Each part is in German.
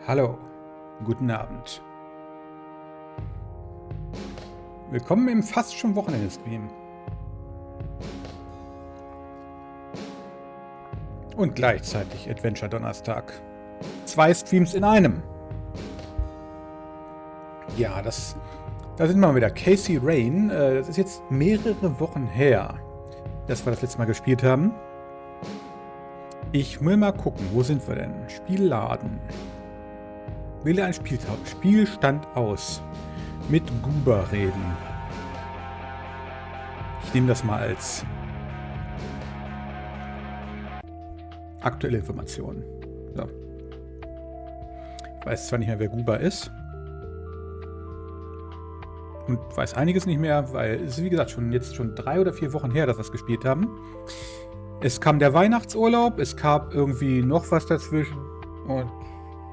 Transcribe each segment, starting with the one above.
Hallo, guten Abend. Willkommen im fast schon Wochenende-Stream. Und gleichzeitig Adventure Donnerstag. 2 Streams in einem. Ja, da sind wir mal wieder. Casey Rain. Das ist jetzt mehrere Wochen her, dass wir das letzte Mal gespielt haben. Ich will mal gucken, wo sind wir denn? Spielladen. Wähle ein Spielstand aus. Mit Guber reden. Ich nehme das mal als aktuelle Information. So. Ich weiß zwar nicht mehr, wer Guber ist. Und weiß einiges nicht mehr, weil es ist, wie gesagt, jetzt schon 3 oder 4 Wochen her, dass wir es gespielt haben. Es kam der Weihnachtsurlaub, es gab irgendwie noch was dazwischen. Und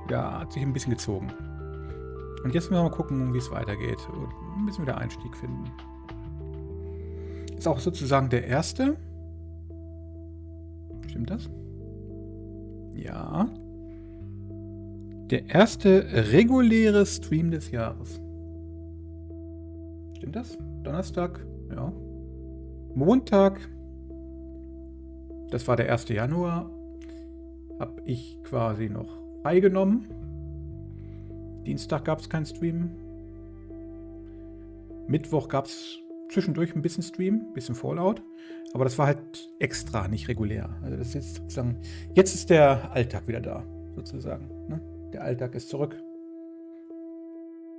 ja, hat sich ein bisschen gezogen. Und jetzt müssen wir mal gucken, wie es weitergeht. Und ein bisschen wieder Einstieg finden. Ist auch sozusagen der erste. Stimmt das? Ja. Der erste reguläre Stream des Jahres. Stimmt das? Donnerstag? Ja. Montag. Das war der 1. Januar. Habe ich quasi noch freigenommen. Dienstag gab es keinen Stream. Mittwoch gab es zwischendurch ein bisschen Stream, ein bisschen Fallout. Aber das war halt extra, nicht regulär. Also das ist jetzt sozusagen, jetzt ist der Alltag wieder da, sozusagen. Ne? Der Alltag ist zurück.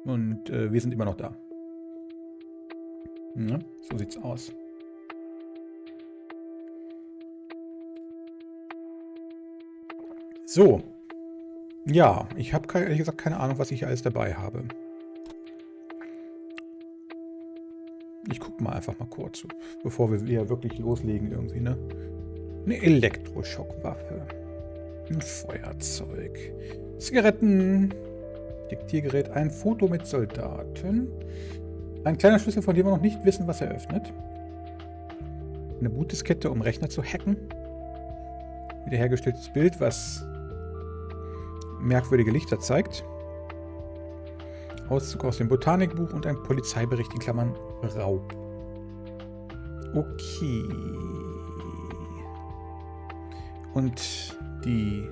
Und wir sind immer noch da. Ja, so sieht's aus. So. Ja, ich habe ehrlich gesagt keine Ahnung, was ich hier alles dabei habe. Ich gucke mal einfach mal kurz, bevor wir wieder wirklich loslegen irgendwie, ne? Eine Elektroschockwaffe. Ein Feuerzeug. Zigaretten. Diktiergerät. Ein Foto mit Soldaten. Ein kleiner Schlüssel, von dem wir noch nicht wissen, was er öffnet. Eine Bootdiskette, um Rechner zu hacken. Wiederhergestelltes Bild, was merkwürdige Lichter zeigt. Auszug aus dem Botanikbuch und ein Polizeibericht in Klammern Raub. Okay. Und die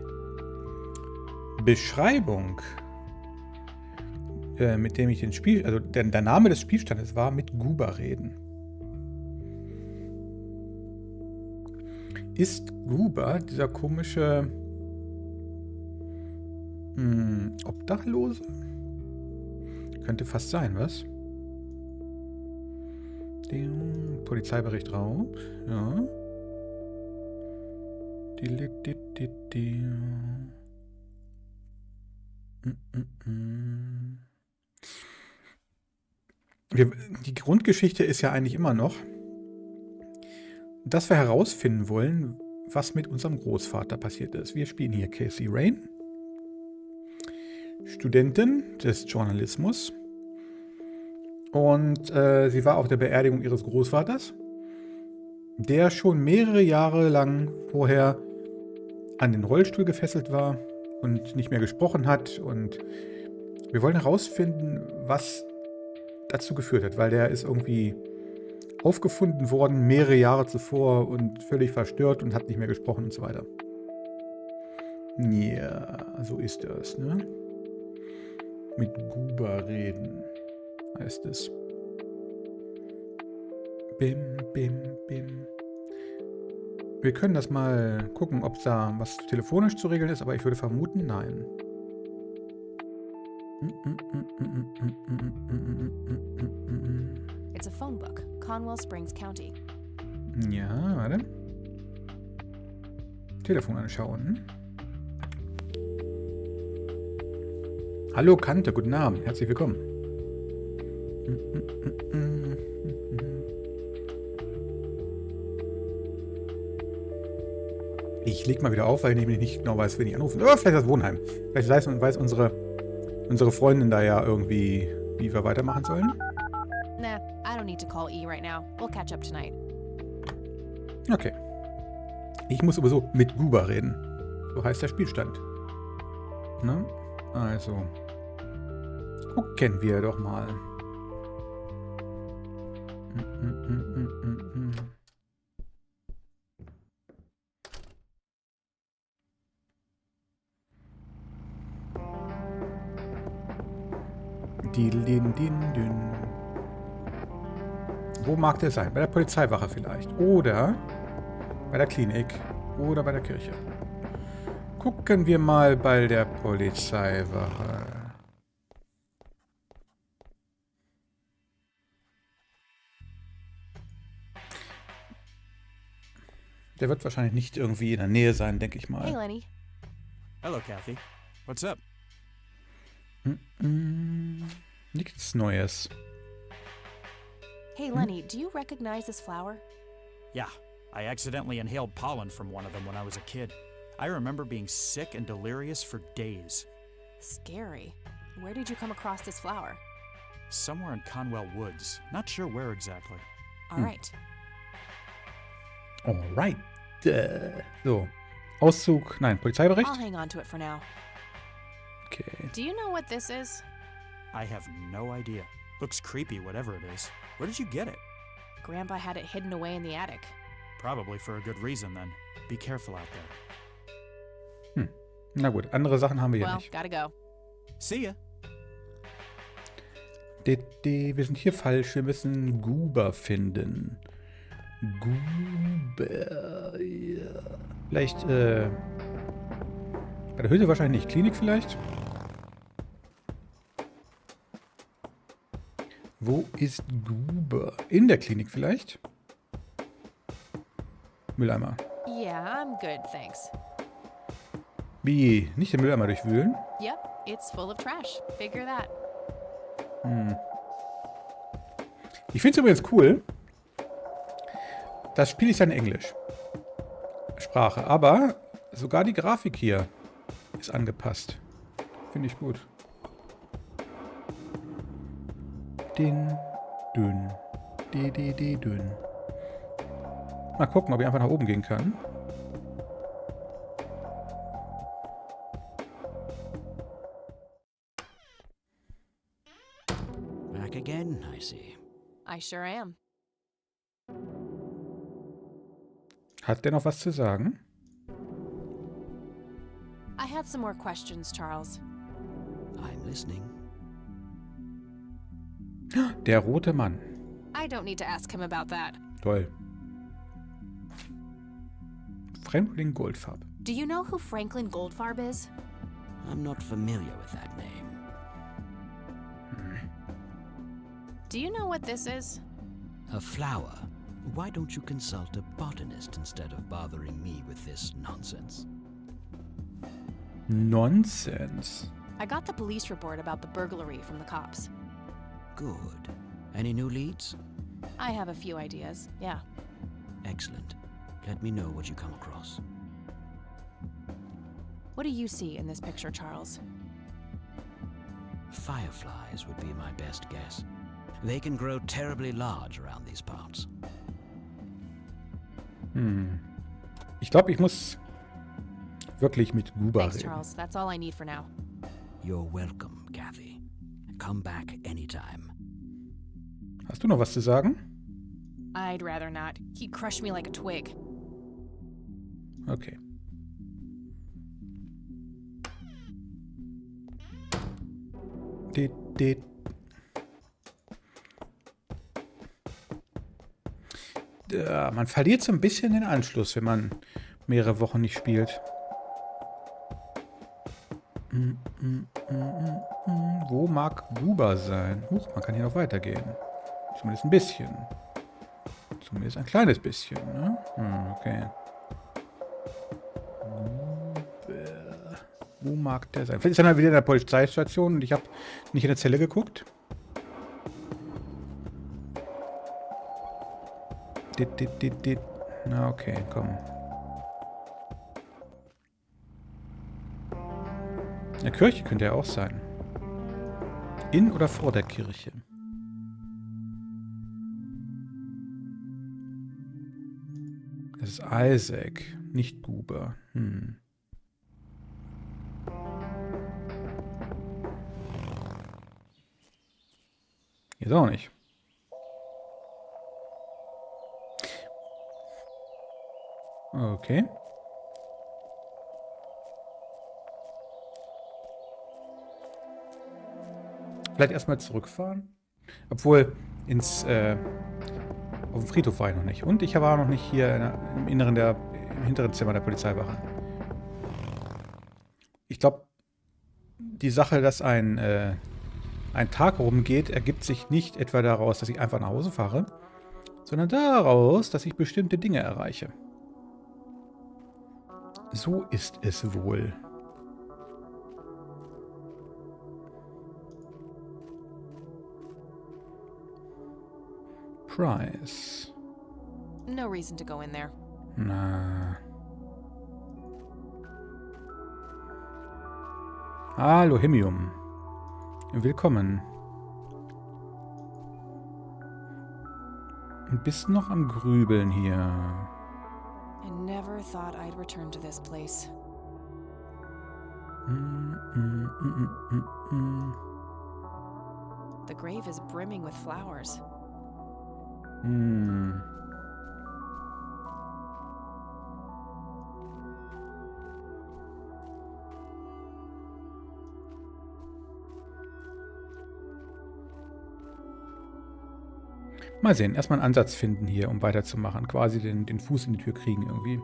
Beschreibung, mit dem ich den Spiel, also der Name des Spielstandes war mit Guber reden. Ist Guber dieser komische Obdachlose? Könnte fast sein, was? Polizeibericht Raub, ja. Die Grundgeschichte ist ja eigentlich immer noch, dass wir herausfinden wollen, was mit unserem Großvater passiert ist. Wir spielen hier Casey Rain, Studentin des Journalismus, und sie war auf der Beerdigung ihres Großvaters, der schon mehrere Jahre lang vorher an den Rollstuhl gefesselt war und nicht mehr gesprochen hat, und wir wollen herausfinden, was dazu geführt hat, weil der ist irgendwie aufgefunden worden mehrere Jahre zuvor und völlig verstört und hat nicht mehr gesprochen und so weiter. Ja, so ist das, ne? Mit Guber reden, heißt es. Bim, bim, bim. Wir können das mal gucken, ob da was telefonisch zu regeln ist, aber ich würde vermuten, nein. It's a phone book, Conwell Springs County. Ja, warte. Telefon anschauen. Hallo Kante, guten Abend, herzlich willkommen. Ich leg mal wieder auf, weil ich nämlich nicht genau weiß, wen ich anrufen. Oder vielleicht das Wohnheim. Vielleicht weiß unsere Freundin da ja irgendwie, wie wir weitermachen sollen. Nah, I don't need to call E right now. We'll catch up tonight. Okay. Ich muss sowieso mit Guber reden. So heißt der Spielstand. Ne? Also, gucken wir doch mal. Din. Wo mag der sein? Bei der Polizeiwache vielleicht. Oder bei der Klinik. Oder bei der Kirche. Gucken wir mal bei der Polizeiwache. Der wird wahrscheinlich nicht irgendwie in der Nähe sein, denke ich Hey, mal. Lenny. Hello, Kathy. What's up? Nichts Neues. Hey, Lenny, do you recognize this flower? Yeah, I accidentally inhaled pollen from one of them when I was a kid. I remember being sick and delirious for days. Scary. Where did you come across this flower? Somewhere in Conwell Woods. Not sure where exactly. All right. Alright. So. Auszug. Nein, Polizeibericht. I'll hang on to it for now. Okay. Do you know what this is? I have no idea. Looks creepy, whatever it is. Where did you get it? Grandpa had it hidden away in the attic. Probably for a good reason, then. Be careful out there. Na gut, andere Sachen haben wir hier Well, nicht. gotta go. See ya! Wir sind hier falsch. Wir müssen Guber finden. Guber. Ja. Vielleicht, bei der Hütte wahrscheinlich nicht. Klinik vielleicht? Wo ist Guber? In der Klinik vielleicht? Mülleimer. Yeah, I'm good, thanks. Wie? Nicht den Mülleimer durchwühlen? Yep, it's full of trash. Figure that. Ich finde es übrigens cool. Das Spiel ist ja in Englisch. Sprache. Aber sogar die Grafik hier ist angepasst. Finde ich gut. Dünn. Dünn. Mal gucken, ob ich einfach nach oben gehen kann. Back again, I see. I sure am. Hat der noch was zu sagen? I have some more questions, Charles. I'm listening. Der rote Mann. I don't need to ask him about that. Toll. Franklin Goldfarb. Do you know who Franklin Goldfarb is? I'm not familiar with that name. Do you know what this is? A flower. Why don't you consult a botanist instead of bothering me with this nonsense? Nonsense. I got the police report about the burglary from the cops. Good. Any new leads? I have a few ideas, yeah. Excellent. Let me know what you come across. What do you see in this picture, Charles? Fireflies would be my best guess. They can grow terribly large around these parts. Ich glaube, ich muss wirklich mit Guber Thanks, reden. Charles. That's all I need for now. You're welcome, Kathy. Come back anytime. Hast du noch was zu sagen? I'd rather not. He'd crush me like a twig. Okay. Dit. Ja, man verliert so ein bisschen den Anschluss, wenn man mehrere Wochen nicht spielt. Wo mag Guber sein? Huch, man kann hier noch weitergehen. Zumindest ein bisschen. Zumindest ein kleines bisschen, ne? Okay. Guber. Wo mag der sein? Vielleicht ist er dann wieder in der Polizeistation und ich habe nicht in der Zelle geguckt. Dit. Na, okay, komm. In der Kirche könnte er auch sein. In oder vor der Kirche? Das ist Isaac, nicht Guber. Hier ist auch nicht. Okay. Vielleicht erstmal zurückfahren. Obwohl, auf dem Friedhof war ich noch nicht. Und ich war noch nicht hier im hinteren Zimmer der Polizeiwache. Ich glaube, die Sache, dass ein Tag rumgeht, ergibt sich nicht etwa daraus, dass ich einfach nach Hause fahre, sondern daraus, dass ich bestimmte Dinge erreiche. So ist es wohl. Price. No reason to go in there. Na. Hallo, Himium. Willkommen. Bist noch am Grübeln hier. I never thought I'd return to this place. The grave is brimming with flowers. Mal sehen, erstmal einen Ansatz finden hier, um weiterzumachen. Quasi den Fuß in die Tür kriegen irgendwie.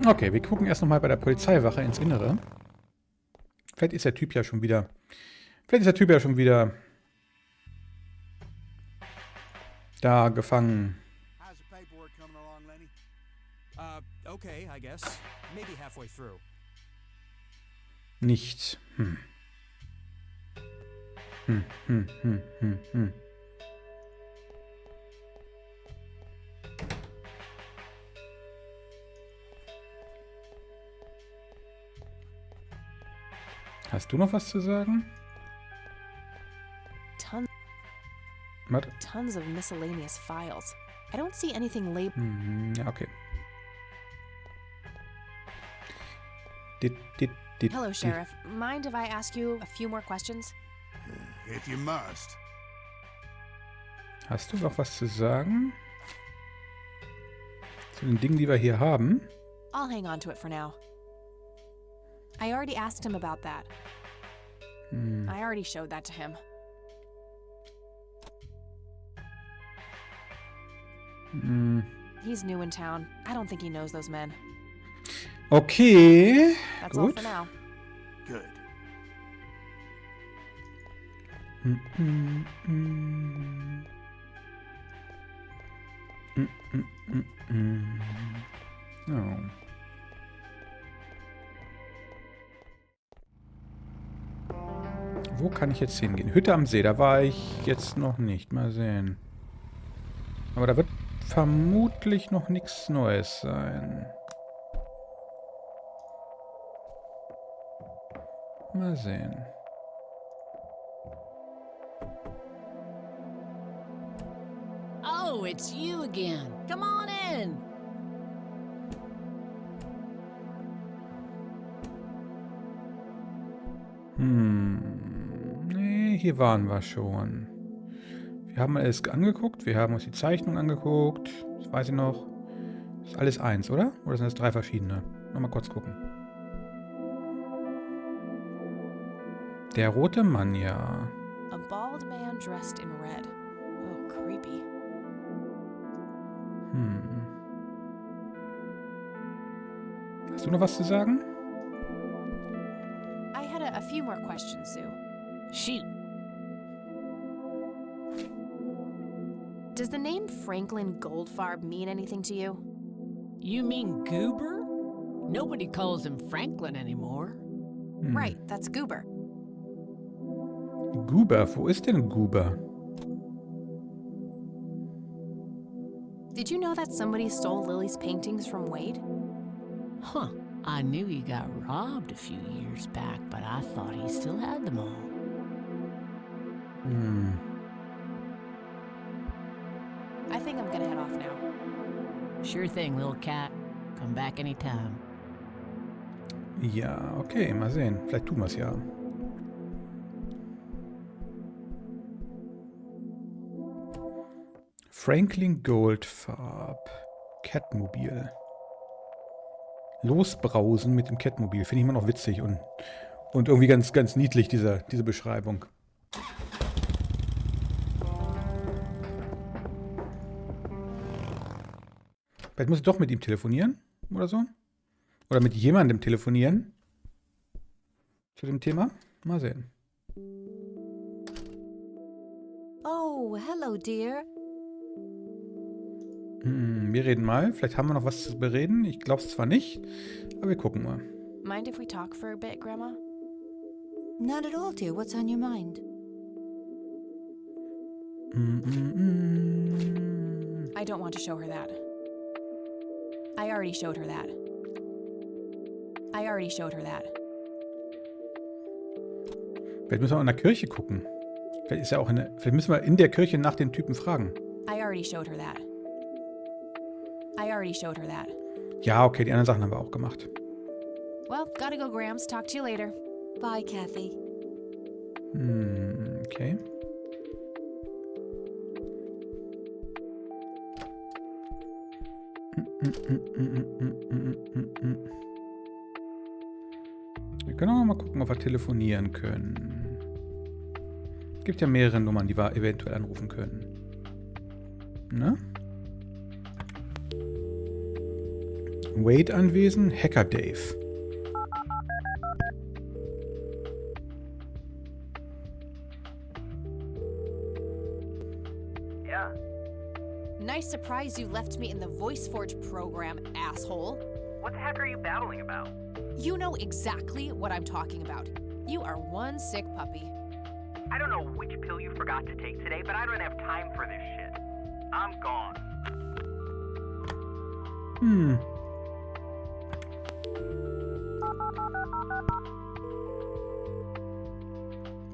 Okay, wir gucken erst nochmal bei der Polizeiwache ins Innere. Vielleicht ist der Typ ja schon wieder... da gefangen. How's the paperwork coming along, Lenny? Okay, I guess. Maybe halfway through. Nicht. Hast du noch was zu sagen? Warte. Tons of miscellaneous files. I don't see anything labeled. Ja, okay. Hello, Sheriff. Mind if I ask you a few more questions? If you must. Hast du noch was zu sagen? Zu den Dingen, die wir hier haben? I'll hang on to it for now. I already asked him about that. I already showed that to him. He's new in town. I don't think he knows those men. Okay. That's all Gut. for now. Good. Oh. Wo kann ich jetzt hingehen? Hütte am See, da war ich jetzt noch nicht. Mal sehen. Aber da wird vermutlich noch nichts Neues sein. Mal sehen. Oh, it's you again. Come on in. Nee, hier waren wir schon. Wir haben alles angeguckt. Wir haben uns die Zeichnung angeguckt. Das weiß ich noch. Das ist alles eins, oder? Oder sind das 3 verschiedene? Nochmal kurz gucken. Der rote Mann, ja. A bald man dressed in red. Oh, creepy. Hast du noch was zu sagen? I had a few more questions, Sue. Shoot. Does the name Franklin Goldfarb mean anything to you? You mean Goober? Nobody calls him Franklin anymore. Right, that's Goober. Goober, wo ist denn Goober? Did you know that somebody stole Lily's paintings from Wade? Huh. I knew he got robbed a few years back, but I thought he still had them all. I think I'm gonna head off now. Sure thing, little cat. Come back anytime. Ja, okay, mal sehen. Vielleicht tun wir es ja. Franklin Goldfarb. Catmobil. Losbrausen mit dem Catmobil. Finde ich immer noch witzig und irgendwie ganz, ganz niedlich, diese Beschreibung. Vielleicht muss ich doch mit ihm telefonieren oder so. Oder mit jemandem telefonieren. Zu dem Thema. Mal sehen. Oh, hello, dear. Wir reden mal. Vielleicht haben wir noch was zu bereden. Ich glaube es zwar nicht, aber wir gucken mal. Mind if we talk for a bit, Grandma? Not at all, dear. What's on your mind? I don't want to show her that. I already showed her that. I already showed her that. Vielleicht müssen wir in der Kirche gucken. Vielleicht müssen wir in der Kirche nach den Typen fragen. I already showed her that. I already showed her that. Ja, okay, die anderen Sachen haben wir auch gemacht. Well, gotta go, Grams. Talk to you later. Bye, Kathy. Okay. Wir können auch mal gucken, ob wir telefonieren können. Es gibt ja mehrere Nummern, die wir eventuell anrufen können. Ne? Wade anwesend, Hacker Dave. Yeah. Nice surprise you left me in the VoiceForge program, asshole. What the heck are you babbling about? You know exactly what I'm talking about. You are one sick puppy. I don't know which pill you forgot to take today, but I don't have time for this shit. I'm gone.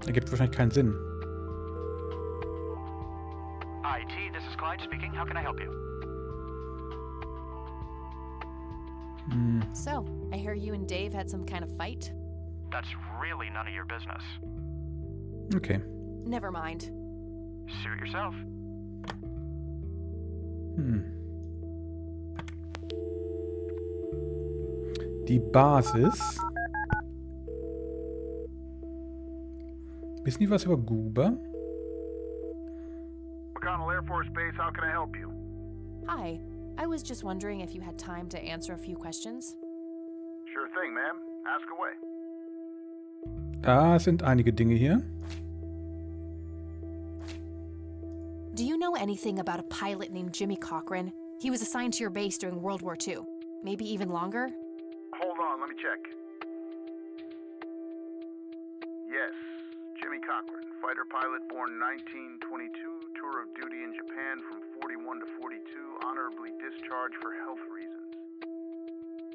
Ergibt wahrscheinlich keinen Sinn. IT, this is Clyde speaking. How can I help you? So, I hear you and Dave had some kind of fight? That's really none of your business. Okay. Never mind. Suit yourself. Die Basis. Wissen die was über Goober? McConnell Air Force Base, how can I help you? Hi. I was just wondering if you had time to answer a few questions. Sure thing, ma'am. Ask away. Da sind einige Dinge hier. Do you know anything about a pilot named Jimmy Cochran? He was assigned to your base during World War II. Maybe even longer? Hold on, let me check. Yes, Jimmy Cochran, fighter pilot born 1922, tour of duty in Japan from 41 to 42, honorably discharged for health reasons.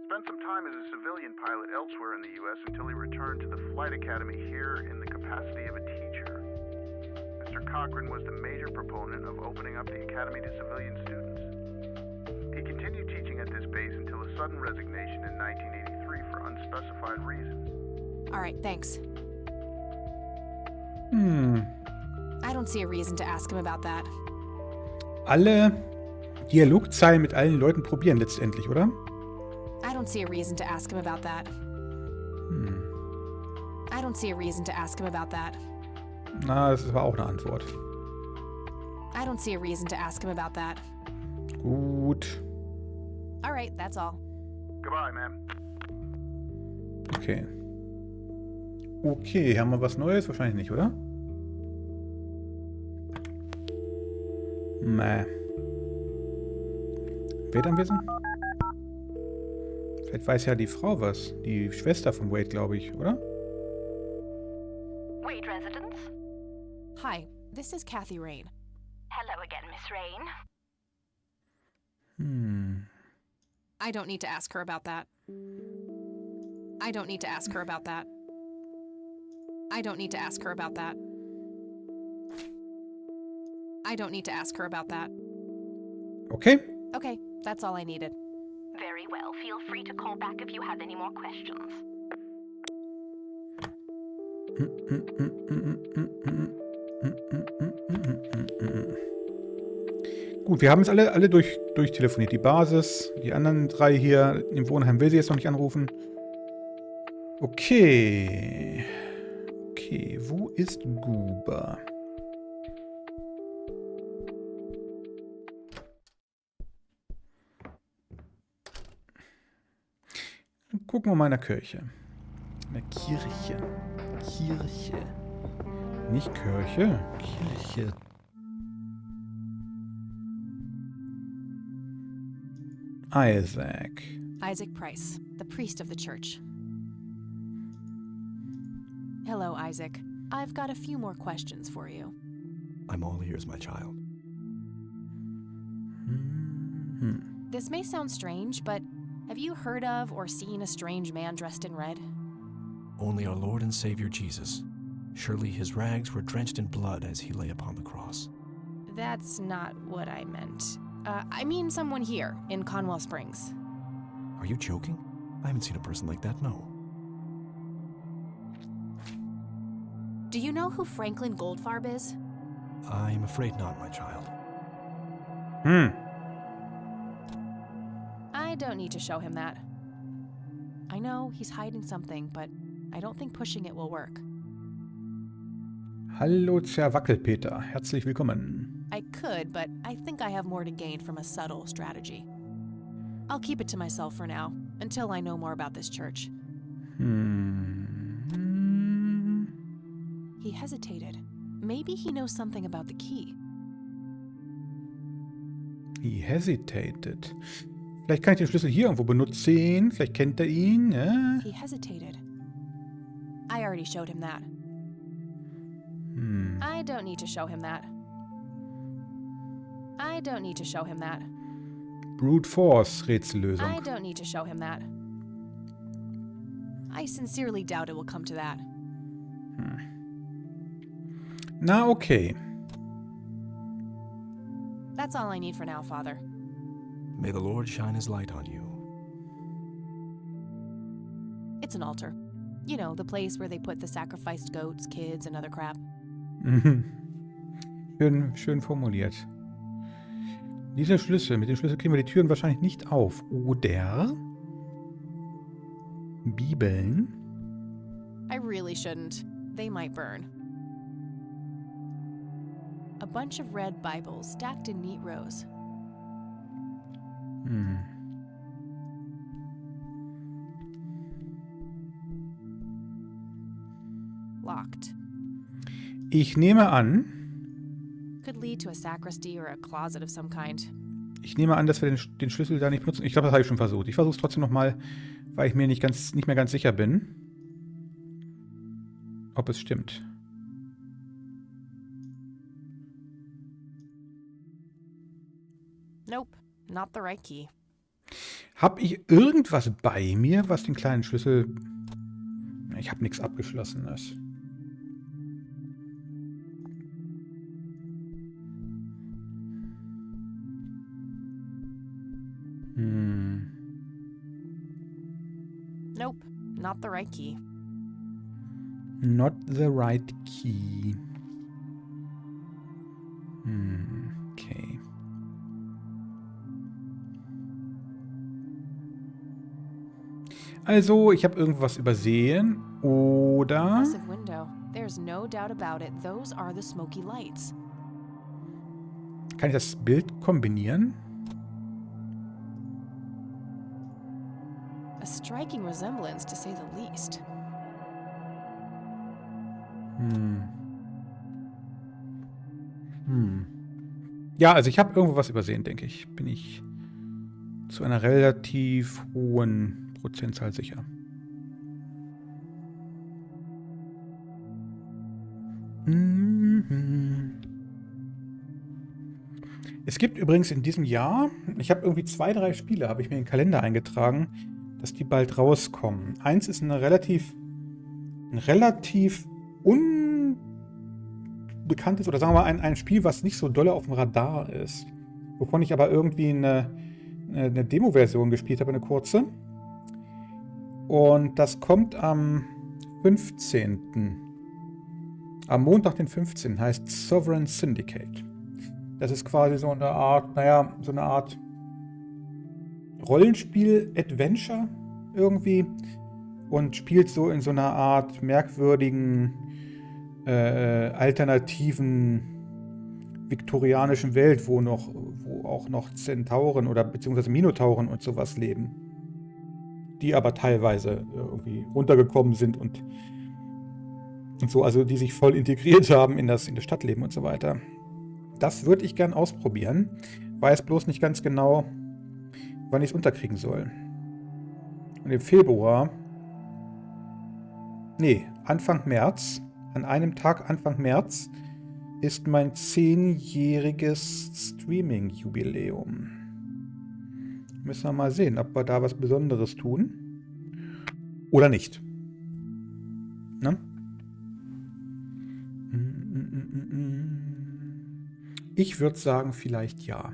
Spent some time as a civilian pilot elsewhere in the U.S. until he returned to the flight academy here in the capacity of a teacher. Mr. Cochran was the major proponent of opening up the academy to civilian students. He continued teaching at this base until a sudden resignation in 1983 for unspecified reasons. All right, thanks. I don't see a reason to ask him about that. Alle Dialogzeilen mit allen Leuten probieren letztendlich, oder? I don't see a reason to ask him about that. I don't see a reason to ask him about that. Na, das war auch eine Antwort. I don't see a reason to ask him about that. Gut. All right, that's all. Goodbye, ma'am. Okay. Okay, haben wir was Neues? Wahrscheinlich nicht, oder? Mäh. Wade anwesend? Vielleicht weiß ja die Frau was. Die Schwester von Wade, glaube ich, oder? Wade residence? Hi, this is Kathy Rain. Hello again, Miss Rain. I don't need to ask her about that. I don't need to ask her about that. I don't need to ask her about that. I don't need to ask her about that. Okay. Okay, that's all I needed. Very well. Feel free to call back if you have any more questions. Gut, wir haben jetzt alle durchtelefoniert. Die Basis, die anderen 3 hier im Wohnheim will sie jetzt noch nicht anrufen. Okay. Okay, wo ist Guba? Gucken wir mal in der Kirche. In der Kirche. Kirche. Nicht Kirche. Kirche. Isaac. Isaac Price, the priest of the church. Hello, Isaac. I've got a few more questions for you. I'm all ears, my child. This may sound strange, but have you heard of or seen a strange man dressed in red? Only our Lord and Savior Jesus. Surely his rags were drenched in blood as he lay upon the cross. That's not what I meant. I mean someone here, in Conwell Springs. Are you joking? I haven't seen a person like that, no. Do you know who Franklin Goldfarb is? I'm afraid not, my child. I don't need to show him that. I know he's hiding something, but I don't think pushing it will work. Hallo Zerwackelpeter, herzlich willkommen. I could, but I think I have more to gain from a subtle strategy. I'll keep it to myself for now, until I know more about this church. He hesitated. Maybe he knows something about the key. He hesitated. Vielleicht kann ich den Schlüssel hier irgendwo benutzen. Vielleicht kennt er ihn. Ja? He hesitated. I already showed him that. I don't need to show him that. I don't need to show him that. Brute Force Rätsellösung. I don't need to show him that. I sincerely doubt it will come to that. Na, okay. That's all I need for now, Father. May the Lord shine his light on you. It's an altar. You know, the place where they put the sacrificed goats, kids, and other crap. Schön formuliert. Diese Schlüssel, mit dem Schlüssel kriegen wir die Türen wahrscheinlich nicht auf. Oder Bibeln. I really shouldn't. They might burn. A bunch of red Bibles stacked in neat rows. Locked. Ich nehme an, Could lead to a sacristy or a closet of some kind. dass wir den Schlüssel da nicht benutzen. Ich glaube, das habe ich schon versucht. Ich versuche es trotzdem nochmal, weil ich mir nicht mehr ganz sicher bin, ob es stimmt. Nope, not the right key. Habe ich irgendwas bei mir, was den kleinen Schlüssel... Ich habe nichts Abgeschlossenes. Nope, not the right key. Not the right key. Okay. Also, ich habe irgendwas übersehen. Oder... Massive window. There's no doubt about it. Those are the smoky lights. Kann ich das Bild kombinieren? A striking resemblance, to say the least. Ja, also ich habe irgendwo was übersehen, denke ich. Bin ich zu einer relativ hohen Prozentzahl sicher. Es gibt übrigens in diesem Jahr, ich habe irgendwie 2, 3 Spiele, habe ich mir in den Kalender eingetragen, dass die bald rauskommen. Eins ist ein relativ unbekanntes, oder sagen wir mal ein Spiel, was nicht so dolle auf dem Radar ist. Wovon ich aber irgendwie eine Demo-Version gespielt habe, eine kurze. Und das kommt am 15. Am Montag, den 15. heißt Sovereign Syndicate. Das ist quasi so eine Art, naja, so eine Art Rollenspiel-Adventure irgendwie. Und spielt so in so einer Art merkwürdigen, alternativen, viktorianischen Welt, wo auch noch Zentauren oder beziehungsweise Minotauren und sowas leben. Die aber teilweise irgendwie runtergekommen sind und so, also die sich voll integriert haben in das Stadtleben und so weiter. Das würde ich gern ausprobieren. Weiß bloß nicht ganz genau, wann ich es unterkriegen soll. Und im Februar, nee, Anfang März, an einem Tag Anfang März, ist mein 10-jähriges Streaming-Jubiläum. Müssen wir mal sehen, ob wir da was Besonderes tun. Oder nicht. Ne? Ich würde sagen, vielleicht ja.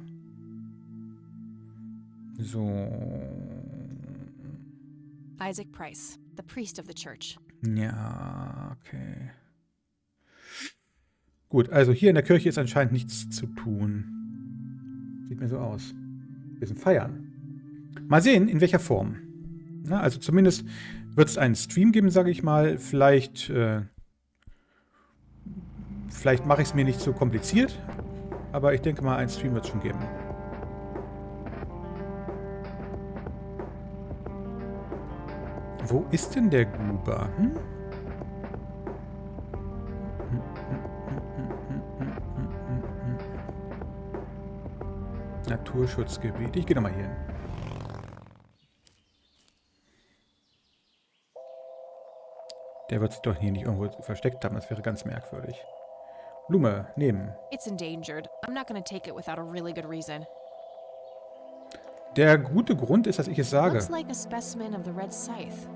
So. Isaac Price, the priest of the church. Ja, okay. Gut, also hier in der Kirche ist anscheinend nichts zu tun. Sieht mir so aus. Wir sind feiern. Mal sehen, in welcher Form. Na, also zumindest wird es einen Stream geben, sage ich mal. Vielleicht mache ich es mir nicht so kompliziert. Aber ich denke mal, einen Stream wird es schon geben. Wo ist denn der Guber? Naturschutzgebiet. Ich gehe nochmal hier hin. Der wird sich doch hier nicht irgendwo versteckt haben. Das wäre ganz merkwürdig. Blume, nehmen. It's endangered. I'm not gonna take it without a really good reason. Der gute Grund ist, dass ich es sage. Looks like a specimen of the red scythe.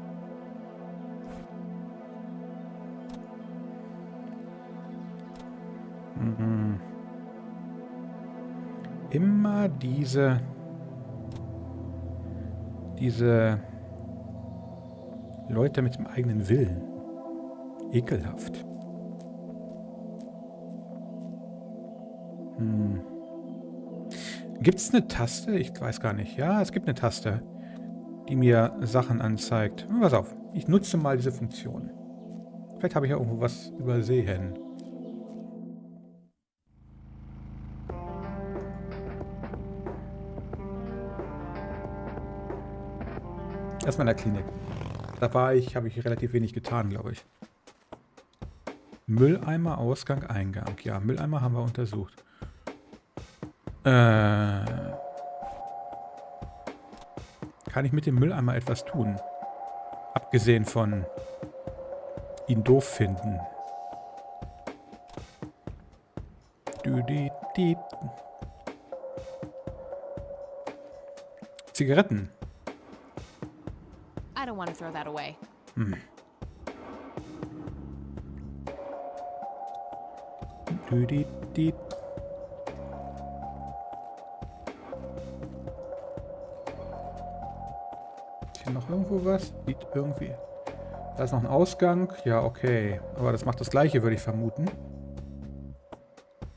Mhm. Immer diese Leute mit dem eigenen Willen. Ekelhaft. Gibt es eine Taste? Ich weiß gar nicht. Ja, es gibt eine Taste, die mir Sachen anzeigt. Pass auf, ich nutze mal diese Funktion. Vielleicht habe ich ja irgendwo was übersehen. Erstmal in der Klinik. Da habe ich relativ wenig getan, glaube ich. Mülleimer, Ausgang, Eingang. Ja, Mülleimer haben wir untersucht. Kann ich mit dem Mülleimer etwas tun? Abgesehen von ihn doof finden. Zigaretten. I don't want to throw that away. Ist hier noch irgendwo was? Sieht irgendwie. Da ist noch ein Ausgang. Ja, okay. Aber das macht das Gleiche, würde ich vermuten.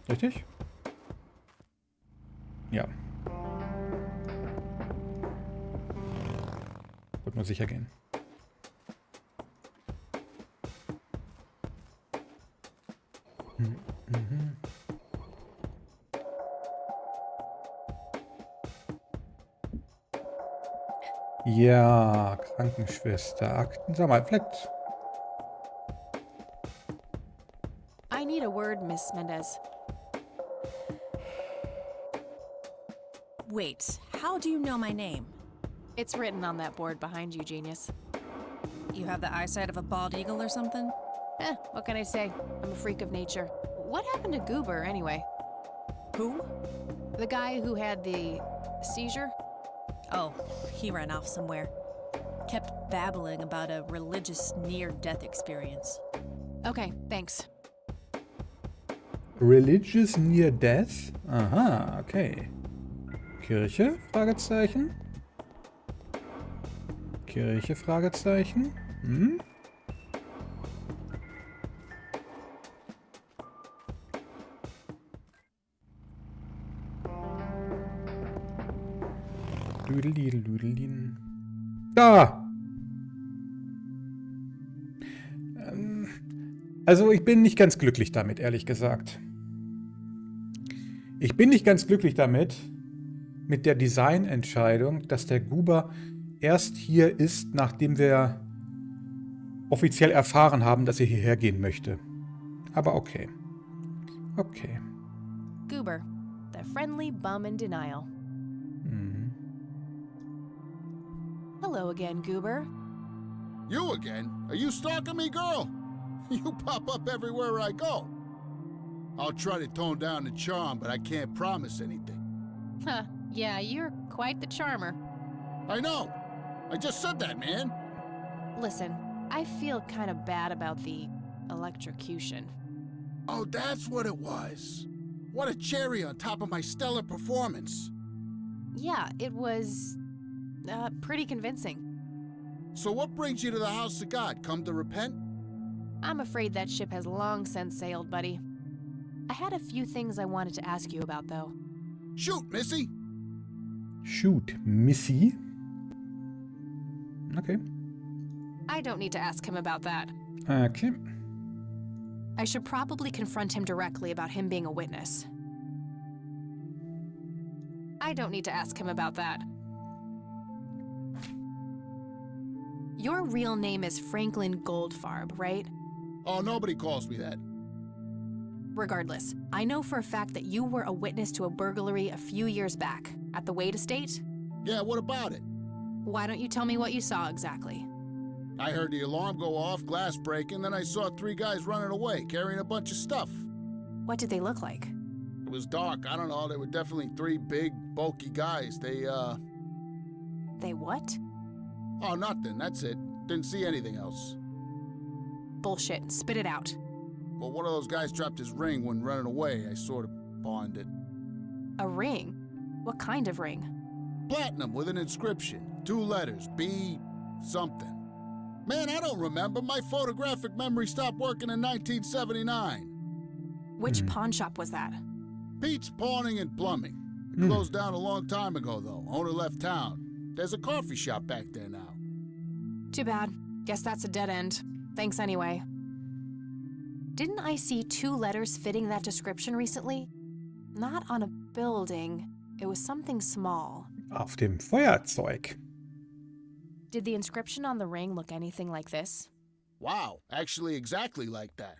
Richtig? Ja. Wollte nur sicher gehen. Ja, Krankenschwester, Akten. Sag mal, vielleicht. I need a word, Miss Mendez. Wait, how do you know my name? It's written on that board behind you, genius. You have the eyesight of a bald eagle or something? What can I say? I'm a freak of nature. What happened to Goober, anyway? Who? The guy who had the seizure? Oh, he ran off somewhere. Kept babbling about a religious near-death experience. Okay, thanks. Religious near death? Aha, okay. Kirche? Fragezeichen. Kirche? Fragezeichen. Da! Also ich bin nicht ganz glücklich damit, ehrlich gesagt. Ich bin nicht ganz glücklich damit, mit der Designentscheidung, dass der Guber erst hier ist, nachdem wir offiziell erfahren haben, dass er hierher gehen möchte. Aber okay. Okay. Goober, the friendly bum in denial. Hello again, Goober. You again? Are you stalking me, girl? You pop up everywhere I go. I'll try to tone down the charm, but I can't promise anything. Huh, yeah, you're quite the charmer. I know. I just said that, man. Listen, I feel kind of bad about the electrocution. Oh, that's what it was. What a cherry on top of my stellar performance. Yeah, it was pretty convincing. So what brings you to the house of God? Come to repent? I'm afraid that ship has long since sailed, buddy. I had a few things I wanted to ask you about, though. Shoot, Missy! Shoot, Missy? Okay. I don't need to ask him about that. Okay. I should probably confront him directly about him being a witness. I don't need to ask him about that. Your real name is Franklin Goldfarb, right? Oh, nobody calls me that. Regardless, I know for a fact that you were a witness to a burglary a few years back at the Wade Estate. Yeah, what about it? Why don't you tell me what you saw exactly? I heard the alarm go off, glass breaking, then I saw 3 guys running away, carrying a bunch of stuff. What did they look like? It was dark, I don't know, they were definitely 3 big, bulky guys. They what? Oh, nothing, that's it. Didn't see anything else. Bullshit, spit it out. Well, one of those guys dropped his ring when running away. I sort of pawned it. A ring? What kind of ring? Platinum with an inscription. 2 letters, B something. Man, I don't remember. My photographic memory stopped working in 1979. Which pawn shop was that? Pete's Pawning and Plumbing. It closed down a long time ago, though. Owner left town. There's a coffee shop back there now. Too bad. Guess that's a dead end. Thanks anyway. Didn't I see 2 letters fitting that description recently? Not on a building. It was something small. Auf dem Feuerzeug. Did the inscription on the ring look anything like this? Wow, actually exactly like that.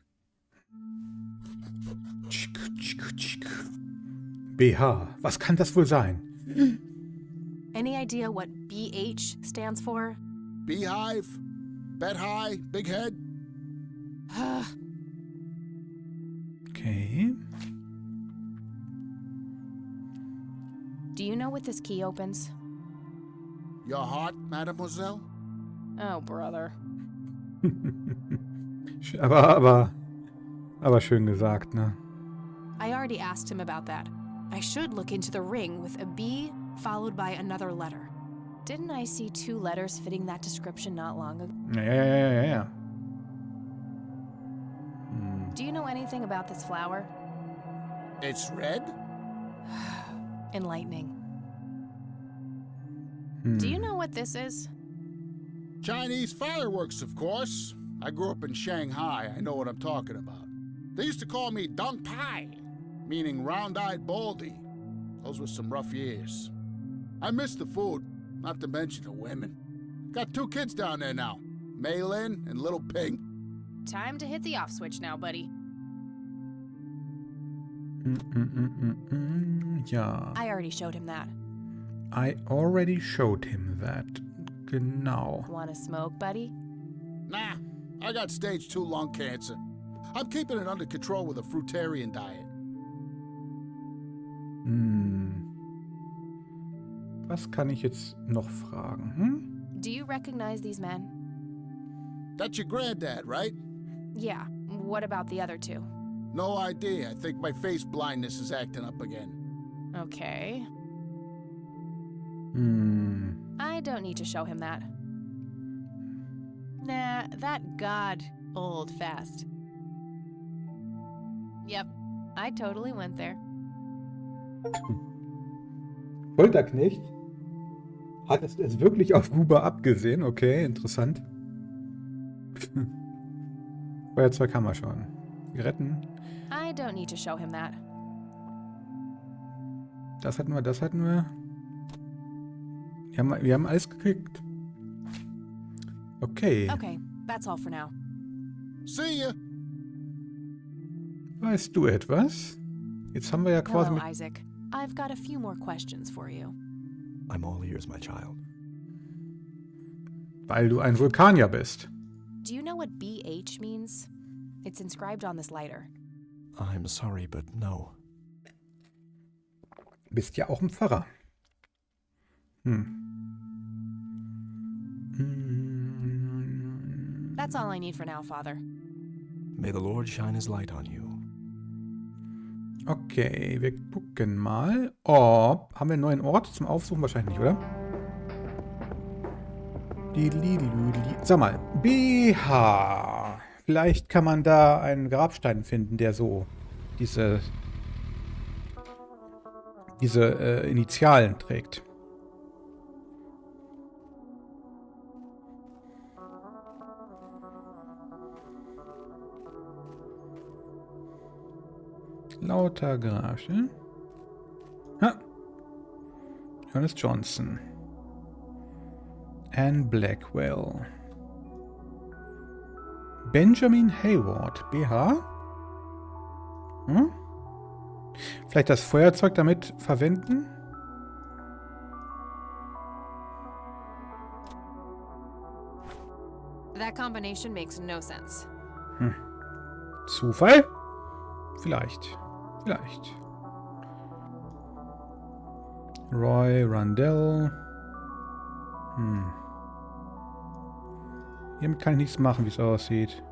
BH, was kann das wohl sein? Any idea what BH stands for? Beehive? Bet high? Big head? Okay. Do you know what this key opens? Your heart, mademoiselle? Oh, brother. aber schön gesagt, ne? I already asked him about that. I should look into the ring with a B followed by another letter. Didn't I see 2 letters fitting that description not long ago? Ja. Do you know anything about this flower? It's red? Enlightening. Do you know what this is? Chinese fireworks, of course. I grew up in Shanghai. I know what I'm talking about. They used to call me Dong Tai, meaning round-eyed baldy. Those were some rough years. I miss the food, not to mention the women. Got 2 kids down there now, Mei Lin and little Ping. Time to hit the off switch now, buddy. Ja. I already showed him that. I already showed him that. Genau. Wanna smoke, buddy? Nah, I got stage 2 lung cancer. I'm keeping it under control with a fruitarian diet. Was kann ich jetzt noch fragen? Do you recognize these men? That's your granddad, right? Yeah. What about the other 2? No idea. I think my face blindness is acting up again. Okay. I don't need to show him that. Nah, that god old fast. Yep, I totally went there. Folterknecht? Hat es wirklich auf Gruber abgesehen? Okay, interessant. Feuerzeug haben wir schon. Zigaretten. I don't need to show him that. Das hatten wir, das hatten wir. Wir haben alles gekriegt. Okay. Okay, that's all for now. See ya. Weißt du etwas? Jetzt haben wir ja quasi Hello, Isaac. I've got a few more questions for you. I'm all ears, my child. weil du ein Vulkanier bist. Do you know what BH means? It's inscribed on this lighter. I'm sorry, but no. Bist ja auch ein Pfarrer. That's all I need for now, Father. May the Lord shine his light on you. Okay, wir gucken mal. Oh, haben wir einen neuen Ort zum Aufsuchen? Wahrscheinlich nicht, oder? Sag mal, BH. Vielleicht kann man da einen Grabstein finden, der so diese Initialen trägt. Lauter Grabstein. Ha! Ernest Johnson. Anne Blackwell. Benjamin Hayward. BH? Vielleicht das Feuerzeug damit verwenden? That combination makes no sense. Zufall? Vielleicht. Vielleicht. Roy Rundell. Hiermit kann ich nichts machen, wie es aussieht.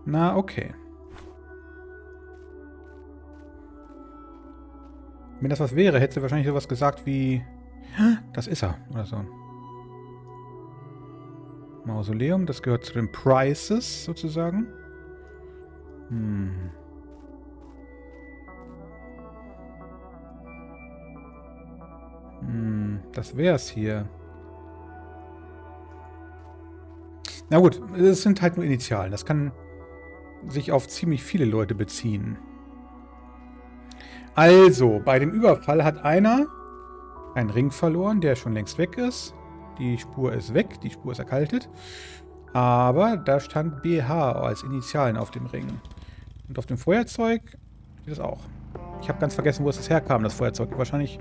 Na, okay. Wenn das was wäre, hätte sie wahrscheinlich sowas gesagt wie... Das ist er, oder so. Mausoleum, das gehört zu den Prices, sozusagen. Das wär's hier. Na gut, es sind halt nur Initialen. Das kann sich auf ziemlich viele Leute beziehen. Also, bei dem Überfall hat einer einen Ring verloren, der schon längst weg ist. Die Spur ist weg, die Spur ist erkaltet. Aber da stand BH als Initialen auf dem Ring. Und auf dem Feuerzeug steht es auch. Ich habe ganz vergessen, wo es herkam, das Feuerzeug. Wahrscheinlich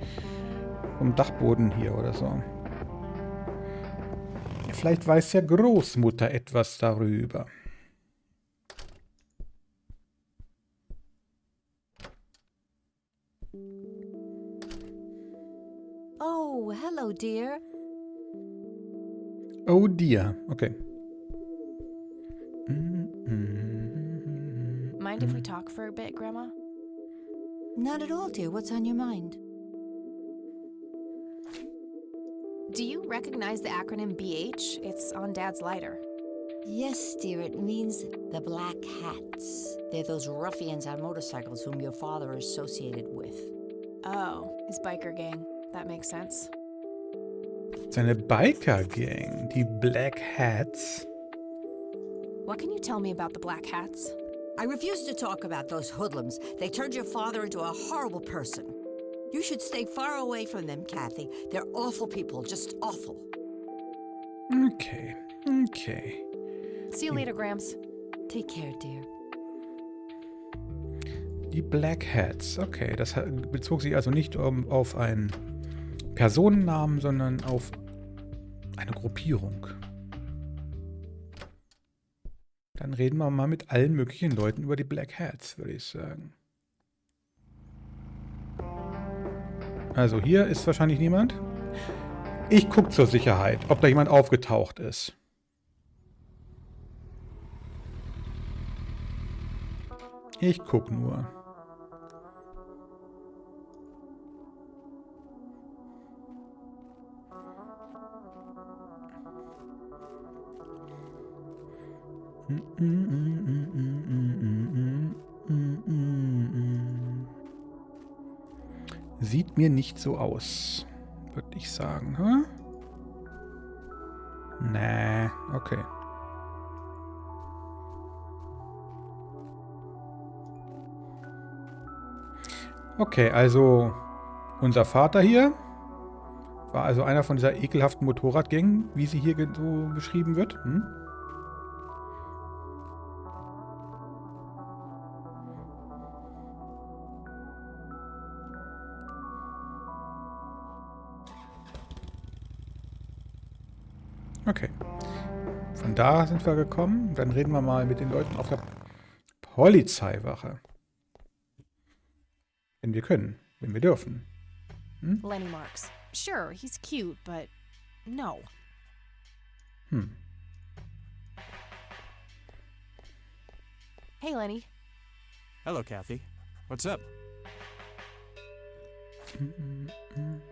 vom Dachboden hier oder so. Vielleicht weiß ja Großmutter etwas darüber. Oh, hello, dear. Oh dear. Okay. Mind if we talk for a bit, Grandma? Not at all, dear. What's on your mind? Do you recognize the acronym BH? It's on Dad's lighter. Yes, dear. It means the Black Hats. They're those ruffians on motorcycles whom your father is associated with. Oh, his biker gang. That makes sense. Seine Biker-Gang, die Black Hats. What can you tell me about the Black Hats? I refuse to talk about those hoodlums. They turned your father into a horrible person. You should stay far away from them, Kathy. They're awful people, just awful. Okay, okay. See you later, Gramps. Take care, dear. Die Black Hats. Okay, das bezog sich also nicht auf einen Personennamen, sondern auf eine Gruppierung. Dann reden wir mal mit allen möglichen Leuten über die Black Hats, würde ich sagen. Also hier ist wahrscheinlich niemand. Ich gucke zur Sicherheit, ob da jemand aufgetaucht ist. Ich gucke nur. Sieht mir nicht so aus. würde ich sagen, hä? Nee, okay. Okay, also unser Vater hier war also einer von dieser ekelhaften Motorradgang, wie sie hier so beschrieben wird. Hm? Okay. Von da sind wir gekommen. Dann reden wir mal mit den Leuten auf der Polizeiwache. Wenn wir können. Wenn wir dürfen. Hm? Lenny Marks. Sure, he's cute, but no. Hm. Hey, Lenny. Hello, Kathy. What's up?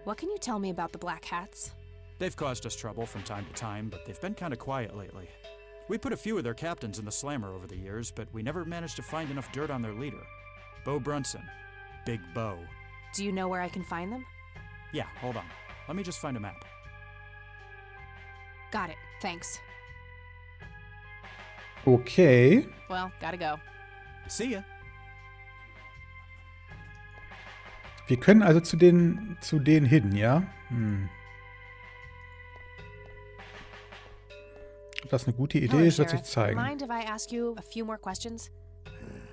What can you tell me about the Black Hats? They've caused us trouble from time to time, but they've been kind of quiet lately. We put a few of their captains in the slammer over the years, but we never managed to find enough dirt on their leader. Bo Brunson. Big Bo. Do you know where I can find them? Yeah, hold on. Let me just find a map. Got it. Thanks. Okay. Well, gotta go. See ya. Wir können also zu denen hin, ja? Hm. Ob das eine gute Idee Hello, ist, wird sich Sheriff. zeigen. Mind if I ask you a few more questions?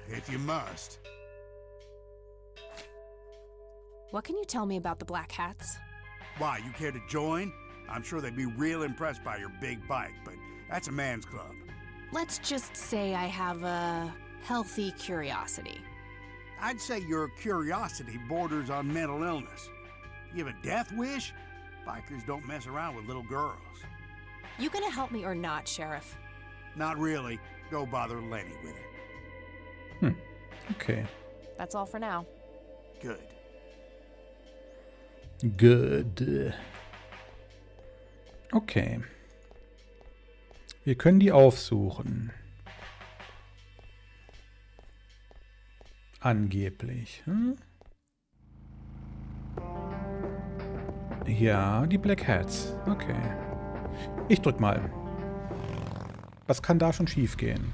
If you must. What can you tell me about the Black Hats? Why, you care to join? I'm sure they'd be real impressed by your big bike, but that's a man's club. Let's just say I have a healthy curiosity. I'd say your curiosity borders on mental illness. You have a death wish? Bikers don't mess around with little girls. You gonna help me or not, Sheriff? Not really. Go bother Lenny with it. Hm. Okay. That's all for now. Good. Good. Okay. Wir können die aufsuchen. Angeblich. Hm? Ja, die Black Hats. Okay. Ich drück mal. Was kann da schon schief gehen?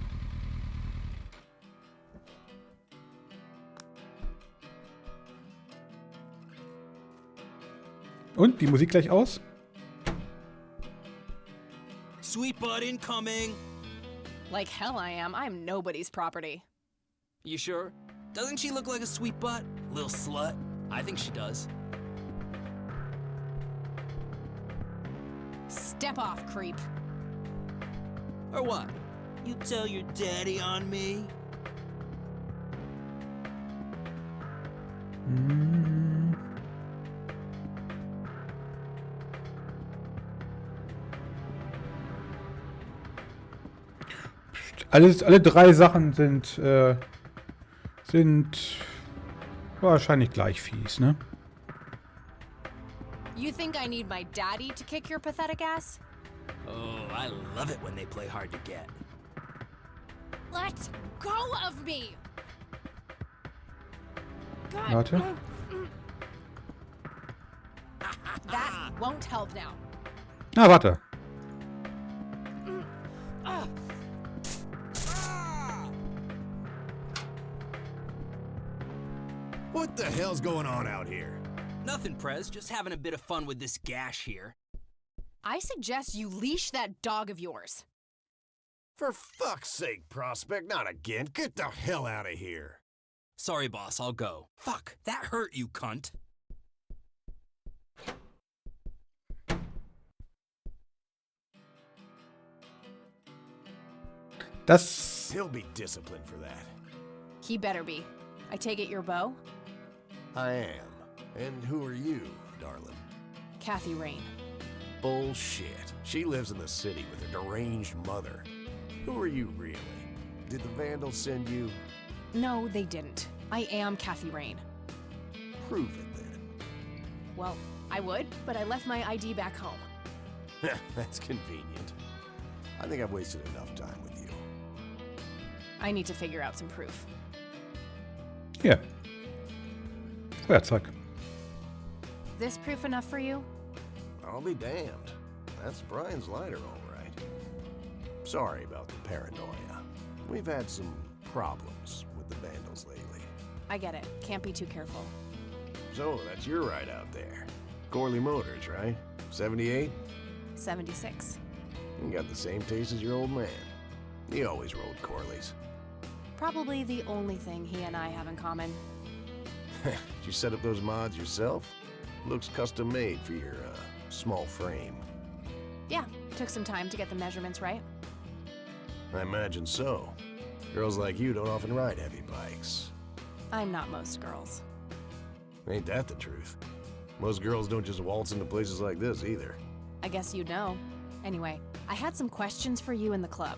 Und? Die Musik gleich aus? Sweet butt incoming! Like hell I am. I'm nobody's property. You sure? Doesn't she look like a sweet butt? Little slut? I think she does. Step off, creep. Or what? You tell your daddy on me? Alle drei Sachen sind wahrscheinlich gleich fies, ne? You think I need my daddy to kick your pathetic ass? Oh, I love it when they play hard to get. Let go of me! God. Warte. That won't help now. Ah, warte. What the hell's going on out here? Nothing, Prez. Just having a bit of fun with this gash here. I suggest you leash that dog of yours. For fuck's sake, Prospect, not again. Get the hell out of here. Sorry, boss, I'll go. Fuck, that hurt, you cunt. He'll be disciplined for that. He better be. I take it you're Bo? I am. And who are you, darling? Kathy Rain. Bullshit. She lives in the city with her deranged mother. Who are you, really? Did the Vandals send you? No, they didn't. I am Kathy Rain. Prove it, then. Well, I would, but I left my ID back home. That's convenient. I think I've wasted enough time with you. I need to figure out some proof. Hier. Feuerzeug. This proof enough for you? I'll be damned. That's Brian's lighter, all right. Sorry about the paranoia. We've had some problems with the vandals lately. I get it. Can't be too careful. So, that's your ride out there. Corley Motors, right? 78? 76. You got the same taste as your old man. He always rode Corleys. Probably the only thing he and I have in common. Did you set up those mods yourself? Looks custom made for your, small frame. Yeah, took some time to get the measurements right. I imagine so. Girls like you don't often ride heavy bikes. I'm not most girls. Ain't that the truth? Most girls don't just waltz into places like this either. I guess you'd know. Anyway, I had some questions for you in the club.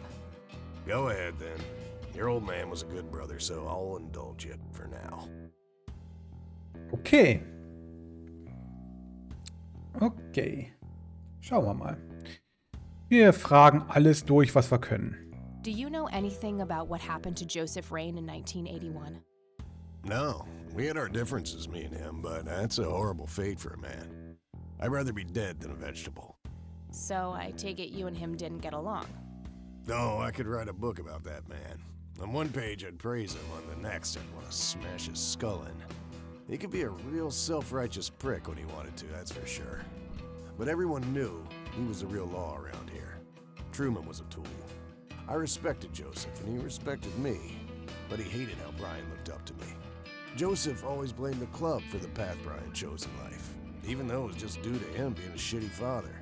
Go ahead, then. Your old man was a good brother, so I'll indulge you for now. Okay. Okay. Schauen wir mal. Wir fragen alles durch, was wir können. Do you know anything about what happened to Joseph Rain in 1981? No, we had our differences, me and him, but that's a horrible fate for a man. I'd rather be dead than a vegetable. So I take it you and him didn't get along. No, I could write a book about that man. On one page I'd praise him, on the next I'd want to smash his skull in. He could be a real self-righteous prick when he wanted to, that's for sure. But everyone knew he was the real law around here. Truman was a tool. I respected Joseph, and he respected me, but he hated how Brian looked up to me. Joseph always blamed the club for the path Brian chose in life, even though it was just due to him being a shitty father.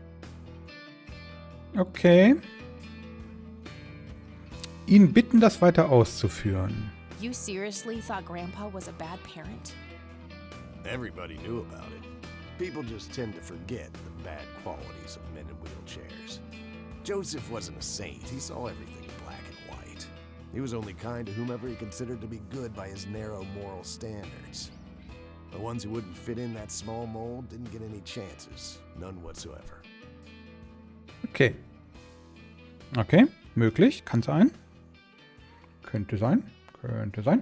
Okay. Ihn bitten, das weiter auszuführen. You seriously thought Grandpa was a bad parent? Everybody knew about it. People just tend to forget the bad qualities of men in wheelchairs. Joseph wasn't a saint. He saw everything in black and white. He was only kind to whomever he considered to be good by his narrow moral standards. The ones who wouldn't fit in that small mold didn't get any chances. None whatsoever. Okay. Okay, möglich. Kann sein. Könnte sein. Könnte sein.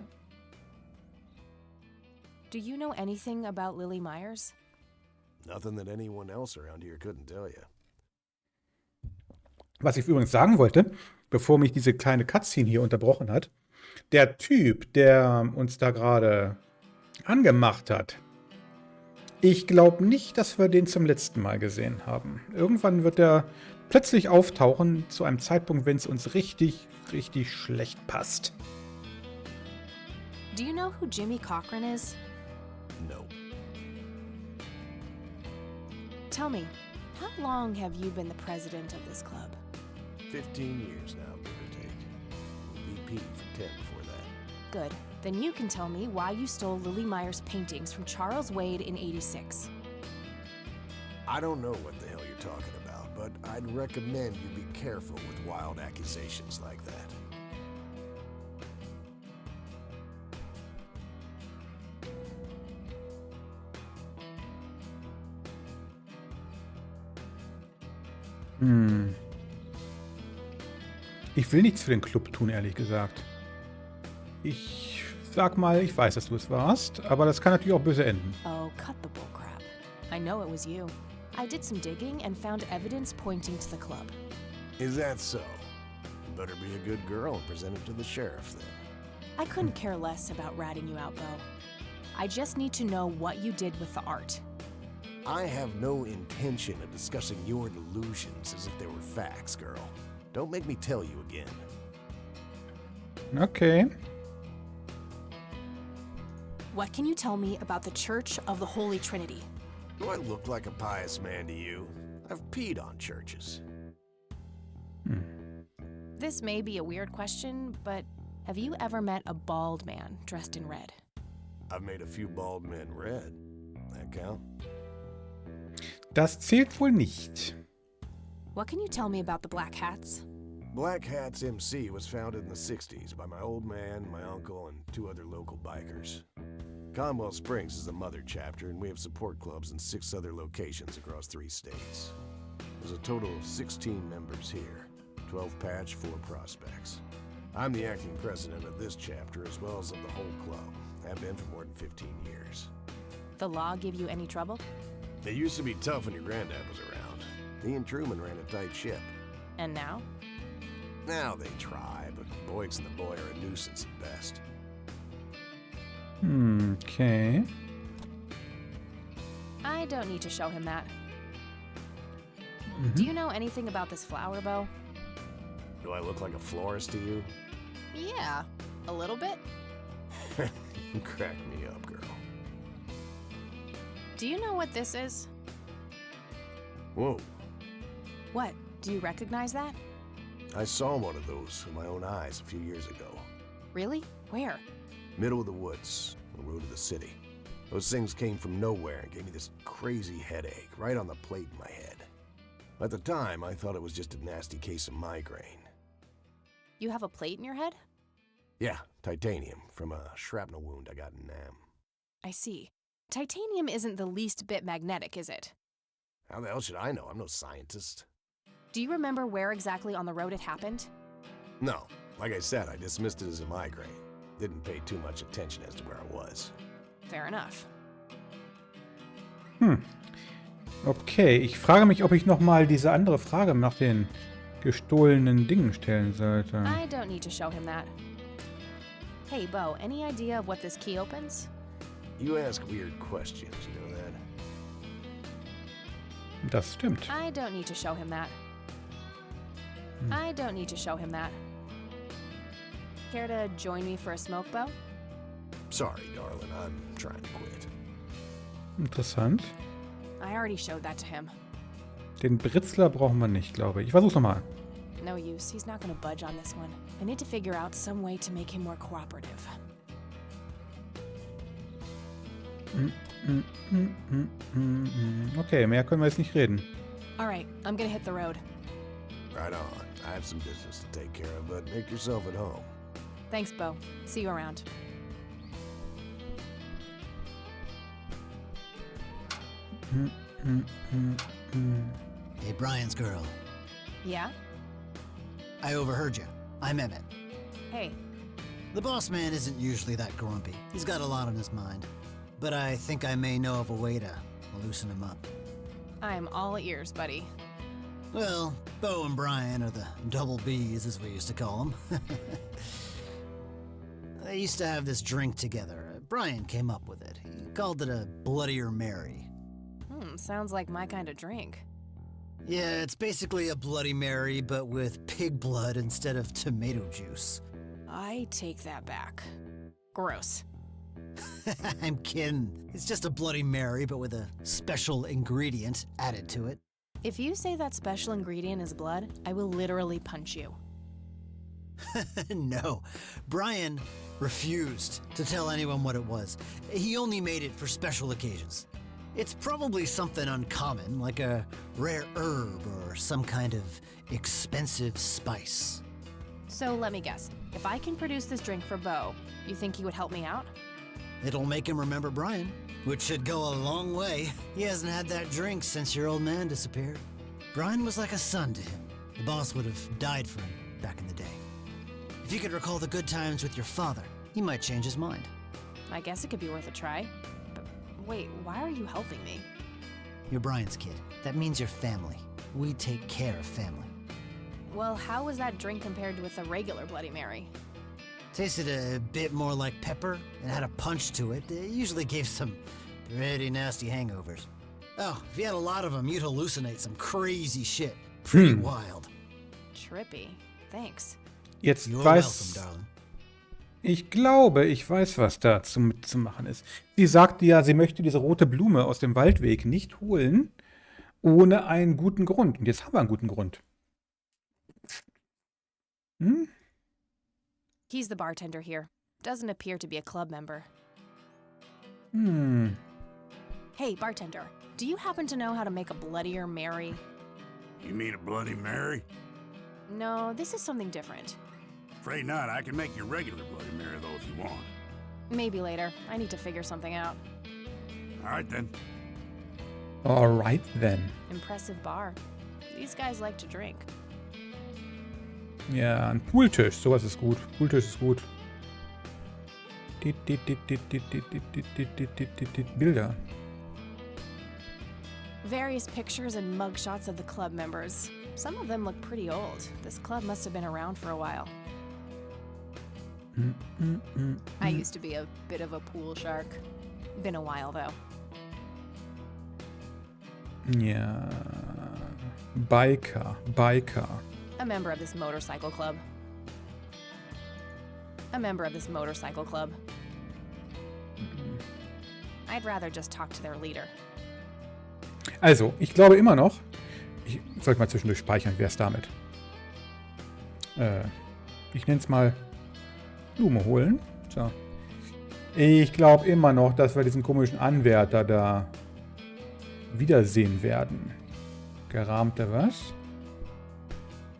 Do you know anything about Lily Myers? Nothing that anyone else around here couldn't tell you. Was ich übrigens sagen wollte, bevor mich diese kleine Cutscene hier unterbrochen hat, der Typ, der uns da gerade angemacht hat, ich glaube nicht, dass wir den zum letzten Mal gesehen haben. Irgendwann wird er plötzlich auftauchen, zu einem Zeitpunkt, wenn es uns richtig, richtig schlecht passt. Do you know who Jimmy Cochran is? No. Tell me, how long have you been the president of this club? 15 years now, give or take. VP for 10 before that. Good. Then you can tell me why you stole Lily Myers' paintings from Charles Wade in '86. I don't know what the hell you're talking about, but I'd recommend you be careful with wild accusations like that. Ich will nichts für den Club tun, ehrlich gesagt. Ich sag mal, ich weiß, dass du es warst, aber das kann natürlich auch böse enden. Oh, cut the bullcrap. I know it was you. I did some digging and found evidence pointing to the club. Is that so? You better be a good girl and present it to the sheriff, then. I couldn't care less about ratting you out, Bo. I just need to know what you did with the art. I have no intention of discussing your delusions as if they were facts, girl. Don't make me tell you again. Okay. What can you tell me about the Church of the Holy Trinity? Do I look like a pious man to you? I've peed on churches. This may be a weird question, but have you ever met a bald man dressed in red? I've made a few bald men red. That count? Das zählt wohl nicht. What can you tell me about the Black Hats? Black Hats MC was founded in the 60s by my old man, my uncle, and 2 other local bikers. Conwell Springs is the mother chapter, and we have support clubs in 6 other locations across 3 states. There's a total of 16 members here, 12 patch, 4 prospects. I'm the acting president of this chapter as well as of the whole club. Have been for more than 15 years. The law give you any trouble? It used to be tough when your granddad was around. He and Truman ran a tight ship. And now? Now they try, but Boyks and the boy are a nuisance at best. Okay. I don't need to show him that. Do you know anything about this flower, Bo? Do I look like a florist to you? Yeah, a little bit. You crack me up, girl. Do you know what this is? Whoa. What? Do you recognize that? I saw one of those with my own eyes a few years ago. Really? Where? Middle of the woods, on the road to the city. Those things came from nowhere and gave me this crazy headache right on the plate in my head. At the time, I thought it was just a nasty case of migraine. You have a plate in your head? Yeah, titanium from a shrapnel wound I got in Nam. I see. Titanium isn't the least bit magnetic, is it? How the hell should I know? I'm no scientist. Do you remember where exactly on the road it happened? No. Like I said, I dismissed it as a migraine. Didn't pay too much attention as to where I was. Fair enough. Okay, ich frage mich, ob ich nochmal diese andere Frage nach den gestohlenen Dingen stellen sollte. I don't need to show him that. Hey, Bo, any idea of what this key opens? You ask weird questions, you know that? Das stimmt. I don't need to show him that. I don't need to show him that. Care to join me for a smoke, Bo? Sorry, darling, I'm trying to quit. Interessant. I already showed that to him. Den Britzler brauchen wir nicht, glaube ich. Ich versuch's nochmal. No use. He's not gonna budge on this one. I need to figure out some way to make him more cooperative. Okay, mehr können wir jetzt nicht reden. All right, I'm gonna hit the road. Right on. I have some business to take care of, but make yourself at home. Thanks, Bo. See you around. Hey, Brian's girl. Yeah? I overheard you. I'm Emmett. Hey. The boss man isn't usually that grumpy. He's got a lot on his mind. But I think I may know of a way to loosen him up. I'm all ears, buddy. Well, Bo and Brian are the double Bs, as we used to call them. They used to have this drink together. Brian came up with it. He called it a Bloodier Mary. Sounds like my kind of drink. Yeah, it's basically a Bloody Mary, but with pig blood instead of tomato juice. I take that back. Gross. I'm kidding. It's just a Bloody Mary, but with a special ingredient added to it. If you say that special ingredient is blood, I will literally punch you. No. Brian refused to tell anyone what it was. He only made it for special occasions. It's probably something uncommon, like a rare herb or some kind of expensive spice. So let me guess. If I can produce this drink for Bo, you think he would help me out? It'll make him remember Brian, which should go a long way. He hasn't had that drink since your old man disappeared. Brian was like a son to him. The boss would have died for him back in the day. If you could recall the good times with your father, he might change his mind. I guess it could be worth a try. But wait, why are you helping me? You're Brian's kid. That means you're family. We take care of family. Well, how was that drink compared with a regular Bloody Mary? Tasted a bit more like pepper and had a punch to it. It usually gave some pretty nasty hangovers. Oh, if you had a lot of them, you'd hallucinate some crazy shit. Pretty wild. Trippy. Thanks. Jetzt You're weiß... welcome, darling. Ich glaube, ich weiß, was da zu machen ist. Sie sagte ja, sie möchte diese rote Blume aus dem Waldweg nicht holen, ohne einen guten Grund. Und jetzt haben wir einen guten Grund. He's the bartender here. Doesn't appear to be a club member. Hey, bartender. Do you happen to know how to make a Bloodier Mary? You mean a Bloody Mary? No, this is something different. Afraid not. I can make you regular Bloody Mary, though, if you want. Maybe later. I need to figure something out. All right, then. All right, then. Impressive bar. These guys like to drink. Ja, ein Pooltisch. Sowas ist gut. Pooltisch ist gut. Bilder. various pictures and mugshots of the club members. Some of them look pretty old. This club must have been around for a while. I used to be a bit of a pool shark. Been a while, though. Ja. Biker. A member of this motorcycle club. I'd rather just talk to their leader. Also, ich glaube immer noch, ich sollte mal zwischendurch speichern, wer es damit. Ich nenne es mal Blume holen. So. Ich glaube immer noch, dass wir diesen komischen Anwärter da wiedersehen werden. Gerahmte was?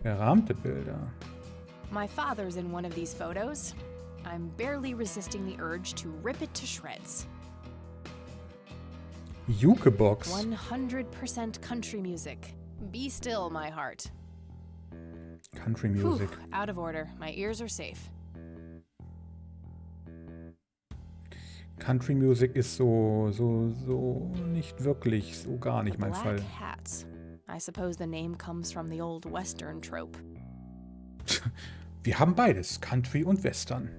Gerahmte Bilder. My father's in one of these photos. I'm barely resisting the urge to rip it to shreds. Jukebox. 100% country music. Be still, my heart. Country Music. Whew, out of order. My ears are safe. Country Music ist so nicht wirklich, so gar nicht mein Fall. Black hats. I suppose the name comes from the old Western trope. Wir haben beides, Country und Western.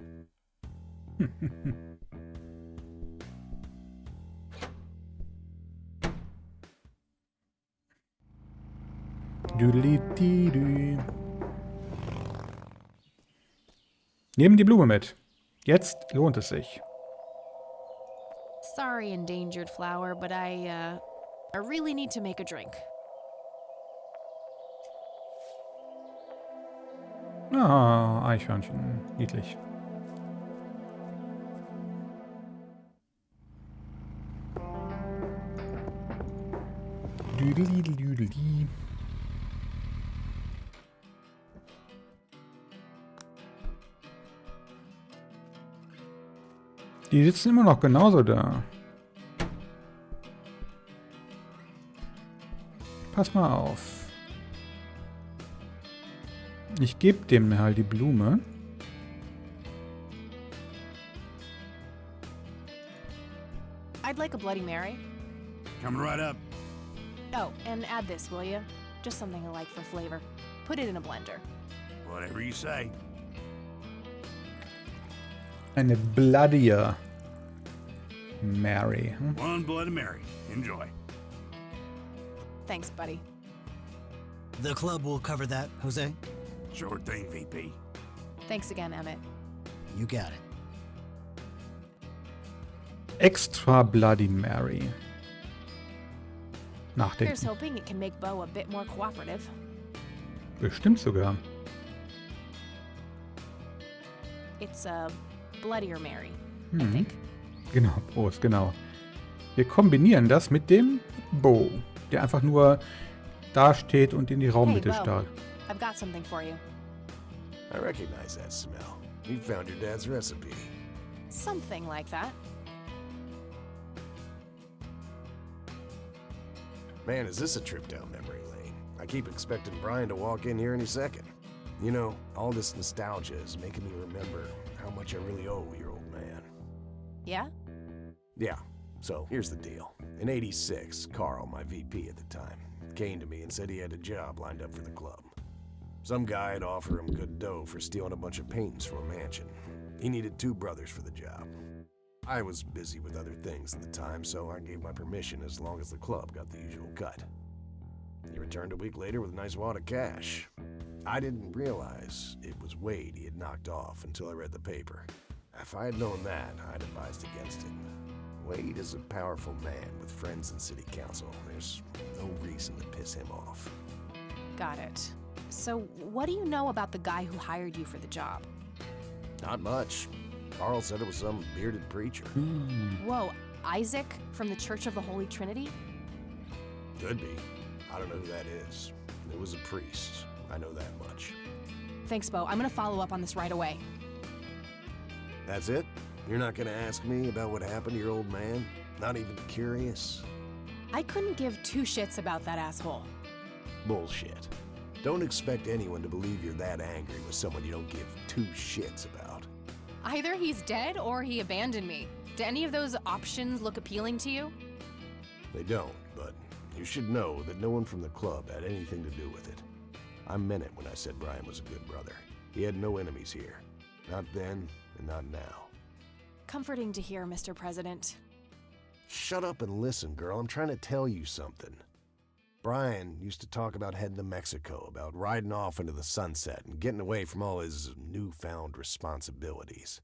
Düdelididü. Nehmen die Blume mit. Jetzt lohnt es sich. Sorry, endangered flower, but I really need to make a drink. Ah, Eichhörnchen. Niedlich. Düdelididüdeli. Die sitzen immer noch genauso da. Pass mal auf. Ich gebe dem halt die Blume. I'd like a Bloody Mary. Coming right up. Oh, and add this, will you? Just something I like for flavor. Put it in a blender. Whatever you say. Eine Bloodier Mary. One Bloody Mary. Enjoy. Thanks, buddy. The club will cover that, Jose? Sure thing, VP. Thanks again, Emmett. You got it. Extra Bloody Mary. Here's Nachdenken. hoping it can make Bo a bit more cooperative. Bestimmt sogar. It's a Bloodier Mary, I Mhm. think. Genau, Prost, genau. Wir kombinieren das mit dem Bo, der einfach nur dasteht und in die Raummitte Hey, Bo. starrt. I've got something for you. I recognize that smell. You found your dad's recipe. Something like that. Man, is this a trip down memory lane? I keep expecting Brian to walk in here any second. You know, all this nostalgia is making me remember how much I really owe your old man. Yeah? Yeah, so here's the deal. In '86, Carl, my VP at the time, came to me and said he had a job lined up for the club. Some guy had offered him good dough for stealing a bunch of paintings from a mansion. He needed 2 brothers for the job. I was busy with other things at the time, so I gave my permission as long as the club got the usual cut. He returned a week later with a nice wad of cash. I didn't realize it was Wade he had knocked off until I read the paper. If I had known that, I'd advised against him. Wade is a powerful man with friends in city council. There's no reason to piss him off. Got it. So, what do you know about the guy who hired you for the job? Not much. Carl said it was some bearded preacher. Whoa, Isaac from the Church of the Holy Trinity? Could be. I don't know who that is. It was a priest. I know that much. Thanks, Bo. I'm gonna follow up on this right away. That's it? You're not gonna ask me about what happened to your old man? Not even curious? I couldn't give 2 shits about that asshole. Bullshit. Don't expect anyone to believe you're that angry with someone you don't give 2 shits about. Either he's dead or he abandoned me. Do any of those options look appealing to you? They don't, but You should know that no one from the club had anything to do with it. I meant it when I said Brian was a good brother. He had no enemies here. Not then, and not now. Comforting to hear, Mr. President. Shut up and listen, girl. I'm trying to tell you something. Brian used to talk about heading to Mexico, about riding off into the sunset and getting away from all his newfound responsibilities.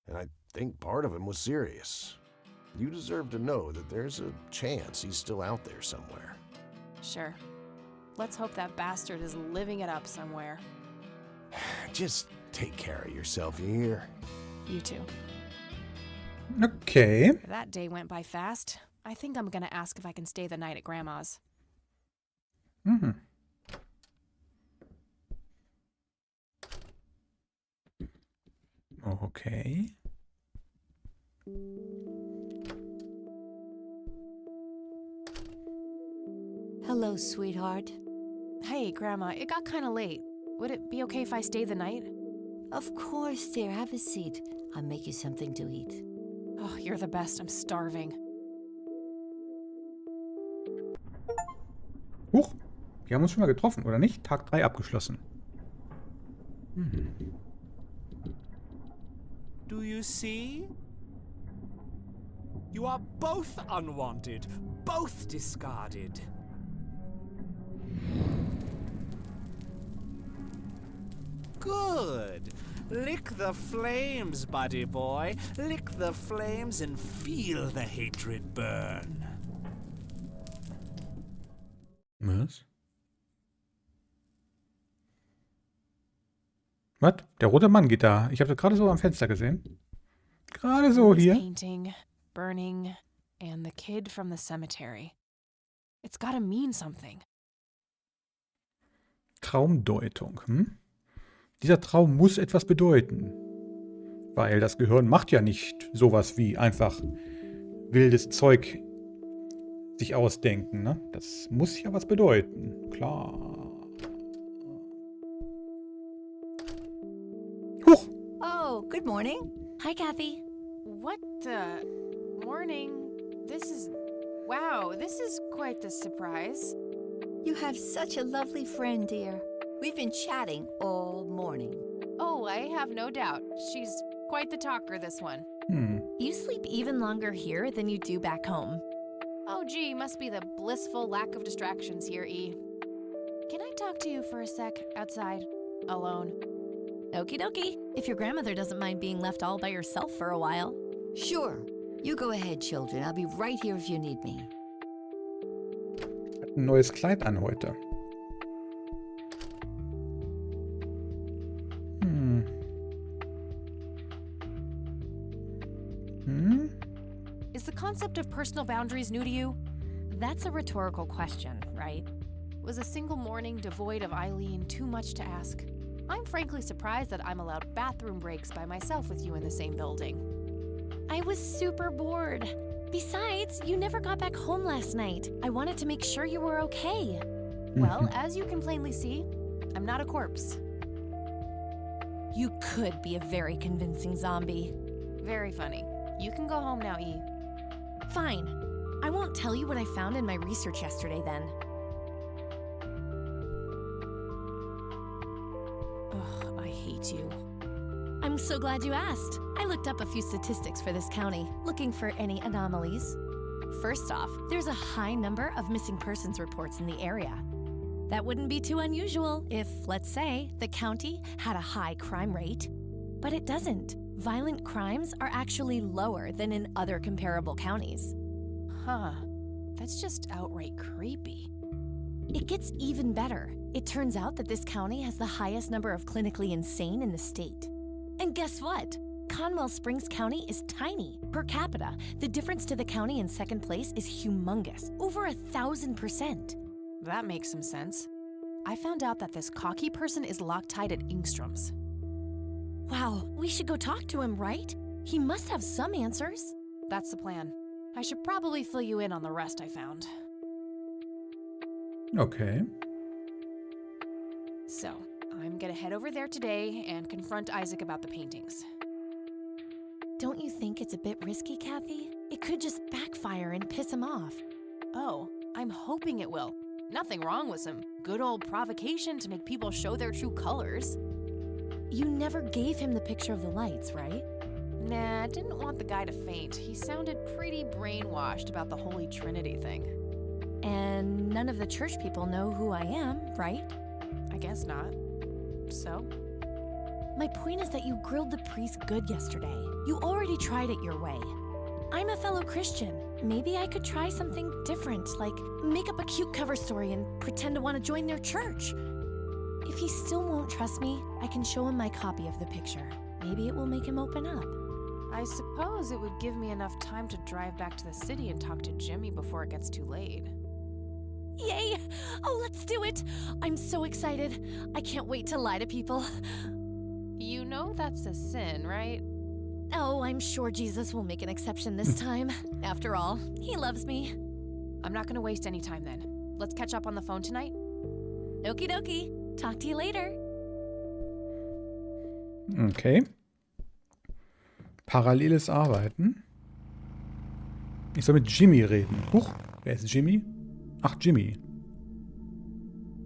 And I think part of him was serious. You deserve to know that there's a chance he's still out there somewhere. Sure. Let's hope that bastard is living it up somewhere. Just take care of yourself, you hear? You too. Okay. That day went by fast. I think I'm gonna ask if I can stay the night at Grandma's. Mhm. Okay. Hello, sweetheart. Hey, Grandma, it got kinda late. Would it be okay if I stay the night? Of course, dear. Have a seat. I'll make you something to eat. Oh, you're the best. I'm starving. Huch, wir haben uns schon mal getroffen, oder nicht? Tag 3 abgeschlossen. Do you see? You are both unwanted, both discarded. Good. Lick the flames, buddy boy. Lick the flames and feel the hatred burn. Was? Was? Der rote Mann geht da. Ich habe das gerade so am Fenster gesehen. Gerade so This hier. Painting, burning, and the kid from the cemetery. It's gotta mean something. Traumdeutung. Dieser Traum muss etwas bedeuten. Weil das Gehirn macht ja nicht sowas wie einfach wildes Zeug sich ausdenken. Ne? Das muss ja was bedeuten. Klar. Huch! Oh, good morning. Hi, Kathy. What the... Morning. Wow, this is quite the surprise. You have such a lovely friend, dear. We've been chatting all morning. Oh, I have no doubt. She's quite the talker, this one. You sleep even longer here than you do back home. Oh, gee, must be the blissful lack of distractions here, E. Can I talk to you for a sec outside? Alone? Okie dokie. If your grandmother doesn't mind being left all by yourself for a while. Sure. You go ahead, children. I'll be right here if you need me. Hat ein neues Kleid an heute. Is the concept of personal boundaries new to you? That's a rhetorical question, right? Was a single morning devoid of Eileen too much to ask? I'm frankly surprised that I'm allowed bathroom breaks by myself with you in the same building. I was super bored. Besides, you never got back home last night. I wanted to make sure you were okay. Well, as you can plainly see, I'm not a corpse. You could be a very convincing zombie. Very funny. You can go home now, E. Fine. I won't tell you what I found in my research yesterday then. Ugh, I hate you. I'm so glad you asked. I looked up a few statistics for this county, looking for any anomalies. First off, there's a high number of missing persons reports in the area. That wouldn't be too unusual if, let's say, the county had a high crime rate. But it doesn't. Violent crimes are actually lower than in other comparable counties. Huh. That's just outright creepy. It gets even better. It turns out that this county has the highest number of clinically insane in the state. And guess what? Conwell Springs County is tiny. Per capita, the difference to the county in second place is humongous, over 1,000%. That makes some sense. I found out that this cocky person is Loctite at Ingstrom's. Wow, we should go talk to him, right? He must have some answers. That's the plan. I should probably fill you in on the rest I found. Okay. So, I'm gonna head over there today and confront Isaac about the paintings. Don't you think it's a bit risky, Kathy? It could just backfire and piss him off. Oh, I'm hoping it will. Nothing wrong with some good old provocation to make people show their true colors. You never gave him the picture of the lights, right? Nah, didn't want the guy to faint. He sounded pretty brainwashed about the Holy Trinity thing. And none of the church people know who I am, right? I guess not. So? My point is that you grilled the priest good yesterday. You already tried it your way. I'm a fellow Christian. Maybe I could try something different, like make up a cute cover story and pretend to want to join their church. If he still won't trust me, I can show him my copy of the picture. Maybe it will make him open up. I suppose it would give me enough time to drive back to the city and talk to Jimmy before it gets too late. Yay! Oh, let's do it! I'm so excited. I can't wait to lie to people. You know that's a sin, right? Oh, I'm sure Jesus will make an exception this time. After all, he loves me. I'm not gonna waste any time then. Let's catch up on the phone tonight. Okie dokie. Talk to you later. Okay. Paralleles Arbeiten. Ich soll mit Jimmy reden. Huch, wer ist Jimmy? Ach, Jimmy.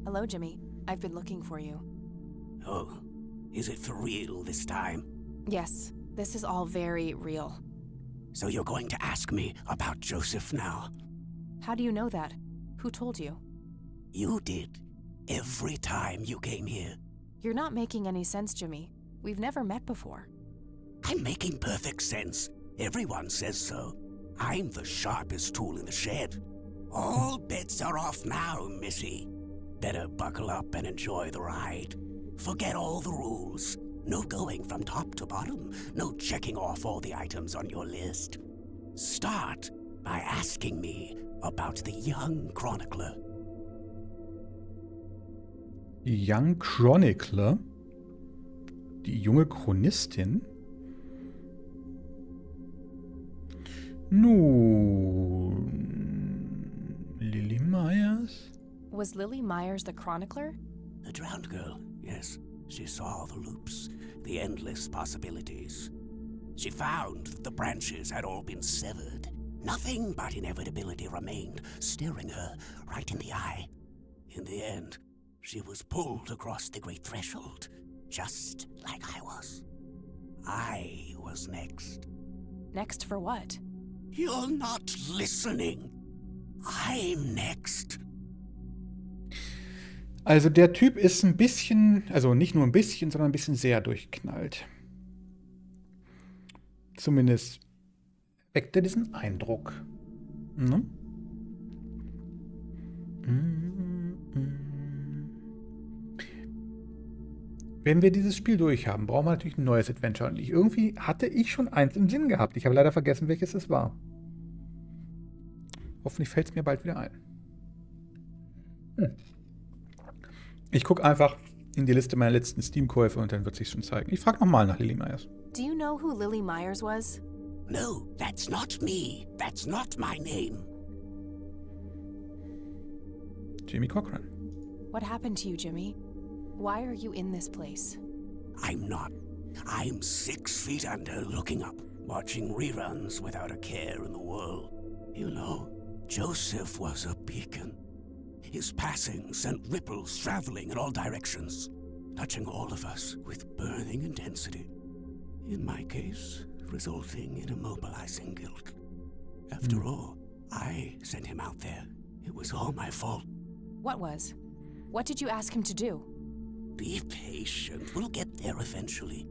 Hello, Jimmy. I've been looking for you. Oh, is it for real this time? Yes, this is all very real. So you're going to ask me about Joseph now? How do you know that? Who told you? You did. Every time you came here. You're not making any sense, Jimmy. We've never met before. I'm making perfect sense. Everyone says so. I'm the sharpest tool in the shed. All bets are off now, Missy. Better buckle up and enjoy the ride. Forget all the rules. No going from top to bottom. No checking off all the items on your list. Start by asking me about the young chronicler. Young Chronicler? Die junge Chronistin? Nun, Lily Myers? Was Lily Myers the chronicler? The drowned girl, yes. She saw the loops, the endless possibilities. She found that the branches had all been severed. Nothing but inevitability remained, staring her right in the eye. In the end, she was pulled across the great threshold, just like I was. I was next. Next for what? You're not listening. I'm next. Also der Typ ist ein bisschen, also nicht nur ein bisschen, sondern ein bisschen sehr durchgeknallt. Zumindest weckt er diesen Eindruck. Ne? Wenn wir dieses Spiel durch haben, brauchen wir natürlich ein neues Adventure. Und irgendwie hatte ich schon eins im Sinn gehabt. Ich habe leider vergessen, welches es war. Hoffentlich fällt es mir bald wieder ein. Ich gucke einfach in die Liste meiner letzten Steam-Käufe und dann wird es sich schon zeigen. Ich frage nochmal nach Lily Myers. Do you know who Lily Myers was? No, that's not me. That's not my name. Jimmy Cochran. What happened to you, Jimmy? Why are you in this place? I'm not. I'm 6 feet under, looking up, watching reruns without a care in the world. You know, Joseph was a beacon. His passing sent ripples traveling in all directions, touching all of us with burning intensity. In my case, resulting in immobilizing guilt. After all, I sent him out there. It was all my fault. What was? What did you ask him to do? Be patient. We'll get there eventually.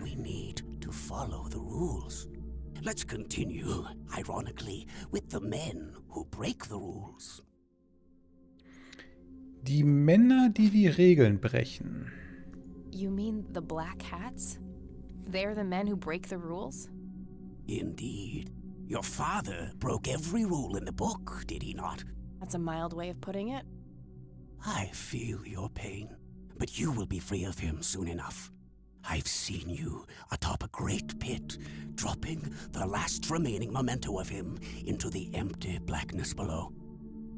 We need to follow the rules. Let's continue, ironically, with the men who break the rules. Die Männer, die die Regeln brechen. You mean the Black Hats? They're the men who break the rules? Indeed. Your father broke every rule in the book, did he not? That's a mild way of putting it. I feel your pain, but you will be free of him soon enough. I've seen you atop a great pit, dropping the last remaining memento of him into the empty blackness below.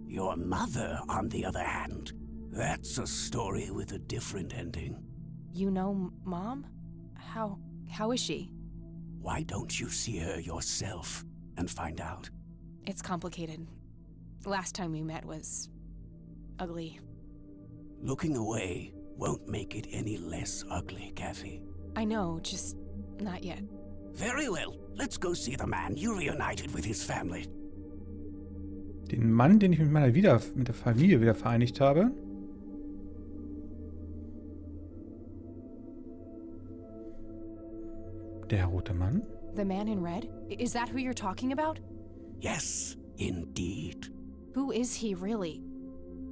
Your mother, on the other hand, that's a story with a different ending. You know Mom? How is she? Why don't you see her yourself and find out? It's complicated. Last time we met was ugly. Looking away won't make it any less ugly, Kathy. I know, just not yet. Very well. Let's go see the man you reunited with his family. Den Mann, den ich mit der Familie wieder vereinigt habe. Der rote Mann? The man in red? Is that who you're talking about? Yes, indeed. Who is he, really?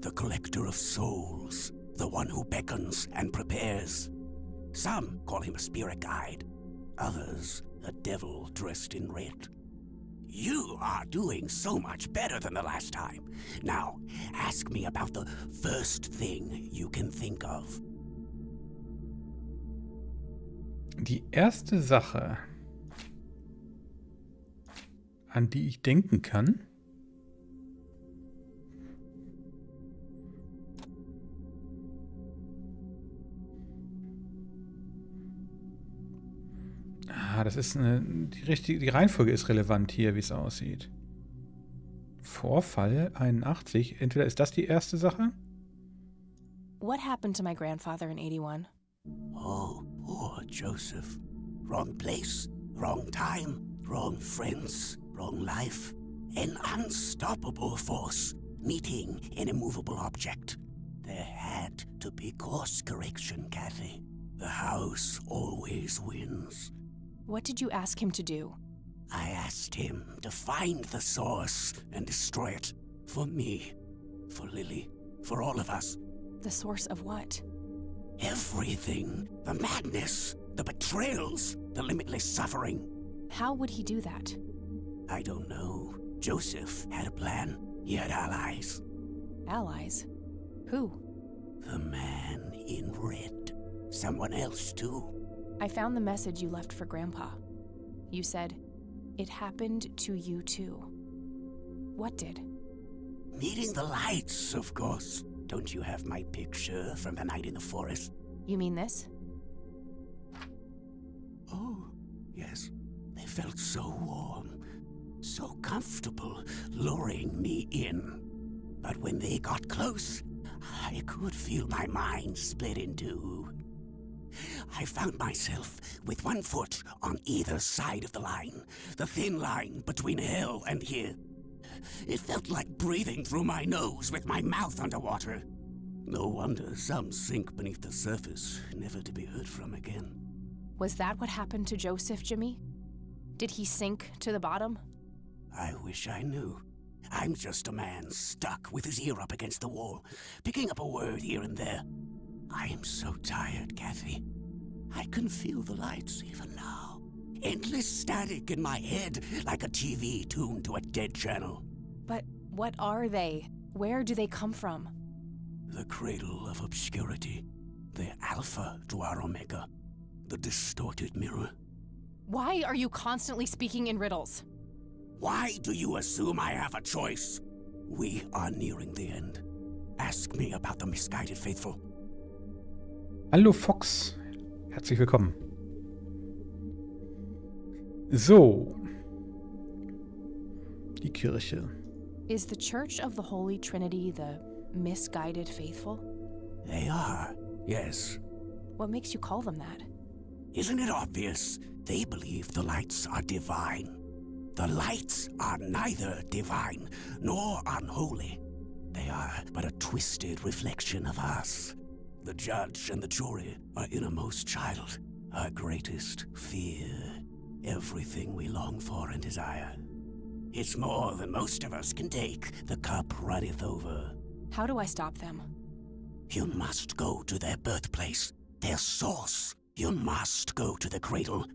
The collector of souls. The one who beckons and prepares. Some call him a spirit guide. Others, a devil dressed in red. You are doing so much better than the last time. Now, ask me about the first thing you can think of. Die erste Sache, an die ich denken kann, das ist die Reihenfolge ist relevant hier, wie es aussieht. Vorfall 81, entweder ist das die erste Sache? What happened to my grandfather in 81? Oh, poor Joseph. Wrong place, wrong time, wrong friends, wrong life. An unstoppable force meeting an immovable object. There had to be course correction, Kathy. The house always wins. What did you ask him to do? I asked him to find the source and destroy it. For me, for Lily, for all of us. The source of what? Everything. The madness, the betrayals, the limitless suffering. How would he do that? I don't know. Joseph had a plan. He had allies. Allies? Who? The man in red. Someone else, too. I found the message you left for Grandpa. You said, "It happened to you too." What did? Meeting the lights, of course. Don't you have my picture from the night in the forest? You mean this? Oh, yes. They felt so warm, so comfortable, luring me in. But when they got close, I could feel my mind split in two. I found myself with one foot on either side of the line, the thin line between hell and here. It felt like breathing through my nose with my mouth underwater. No wonder some sink beneath the surface, never to be heard from again. Was that what happened to Joseph, Jimmy? Did he sink to the bottom? I wish I knew. I'm just a man stuck with his ear up against the wall, picking up a word here and there. I am so tired, Kathy. I can feel the lights even now. Endless static in my head, like a TV tuned to a dead channel. But what are they? Where do they come from? The cradle of obscurity. The alpha to our omega. The distorted mirror. Why are you constantly speaking in riddles? Why do you assume I have a choice? We are nearing the end. Ask me about the misguided faithful. Hallo Fox, herzlich willkommen. So, die Kirche. Is the Church of the Holy Trinity the misguided faithful? They are, yes. What makes you call them that? Isn't it obvious? They believe the lights are divine. The lights are neither divine nor unholy. They are but a twisted reflection of us. The judge and the jury, our innermost child, our greatest fear, everything we long for and desire. It's more than most of us can take. The cup runneth over. How do I stop them? You must go to their birthplace, their source. You must go to the cradle.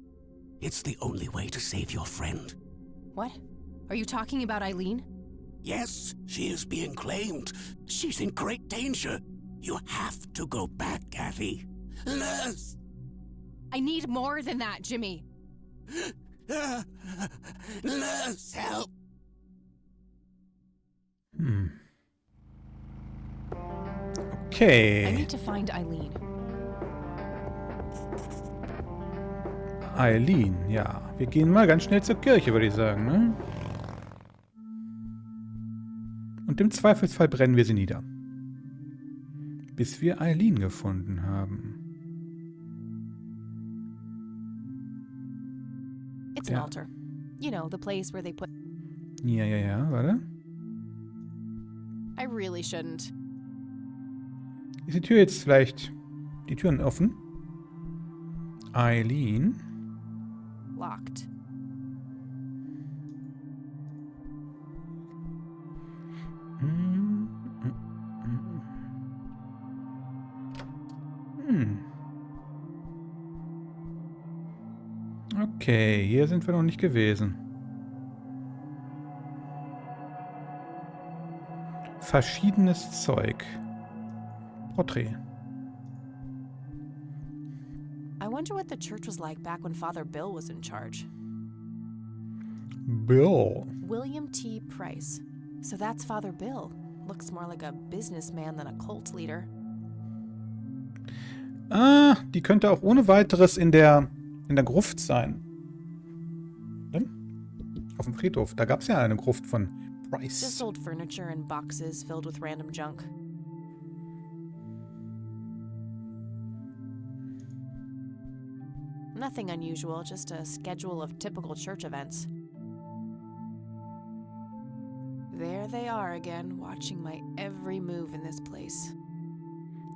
It's the only way to save your friend. What? Are you talking about Eileen? Yes, she is being claimed. She's in great danger. You have to go back, Kathy. Nurse! I need more than that, Jimmy. Nurse, help! Okay. I need to find Eileen. Eileen, ja. Wir gehen mal ganz schnell zur Kirche, würde ich sagen, ne? Und Und im Zweifelsfall brennen wir sie nieder. Bis wir Eileen gefunden haben. It's an altar. You know, the place where they put... Ja, warte. I really shouldn't. Ist die Tür jetzt vielleicht... Die Türen offen? Eileen? Locked. Okay, hier sind wir noch nicht gewesen. Verschiedenes Zeug. Porträt. I wonder what the church was like back when Father Bill was in charge. Bill. William T. Price. So that's Father Bill. Looks more like a businessman than a cult leader. Ah, die könnte auch ohne weiteres in der Gruft sein. Auf dem Friedhof. Da gab es ja eine Gruft von Price. Just old furniture and boxes filled with random junk. Nothing unusual, just a schedule of typical church events. There they are again, watching my every move in this place.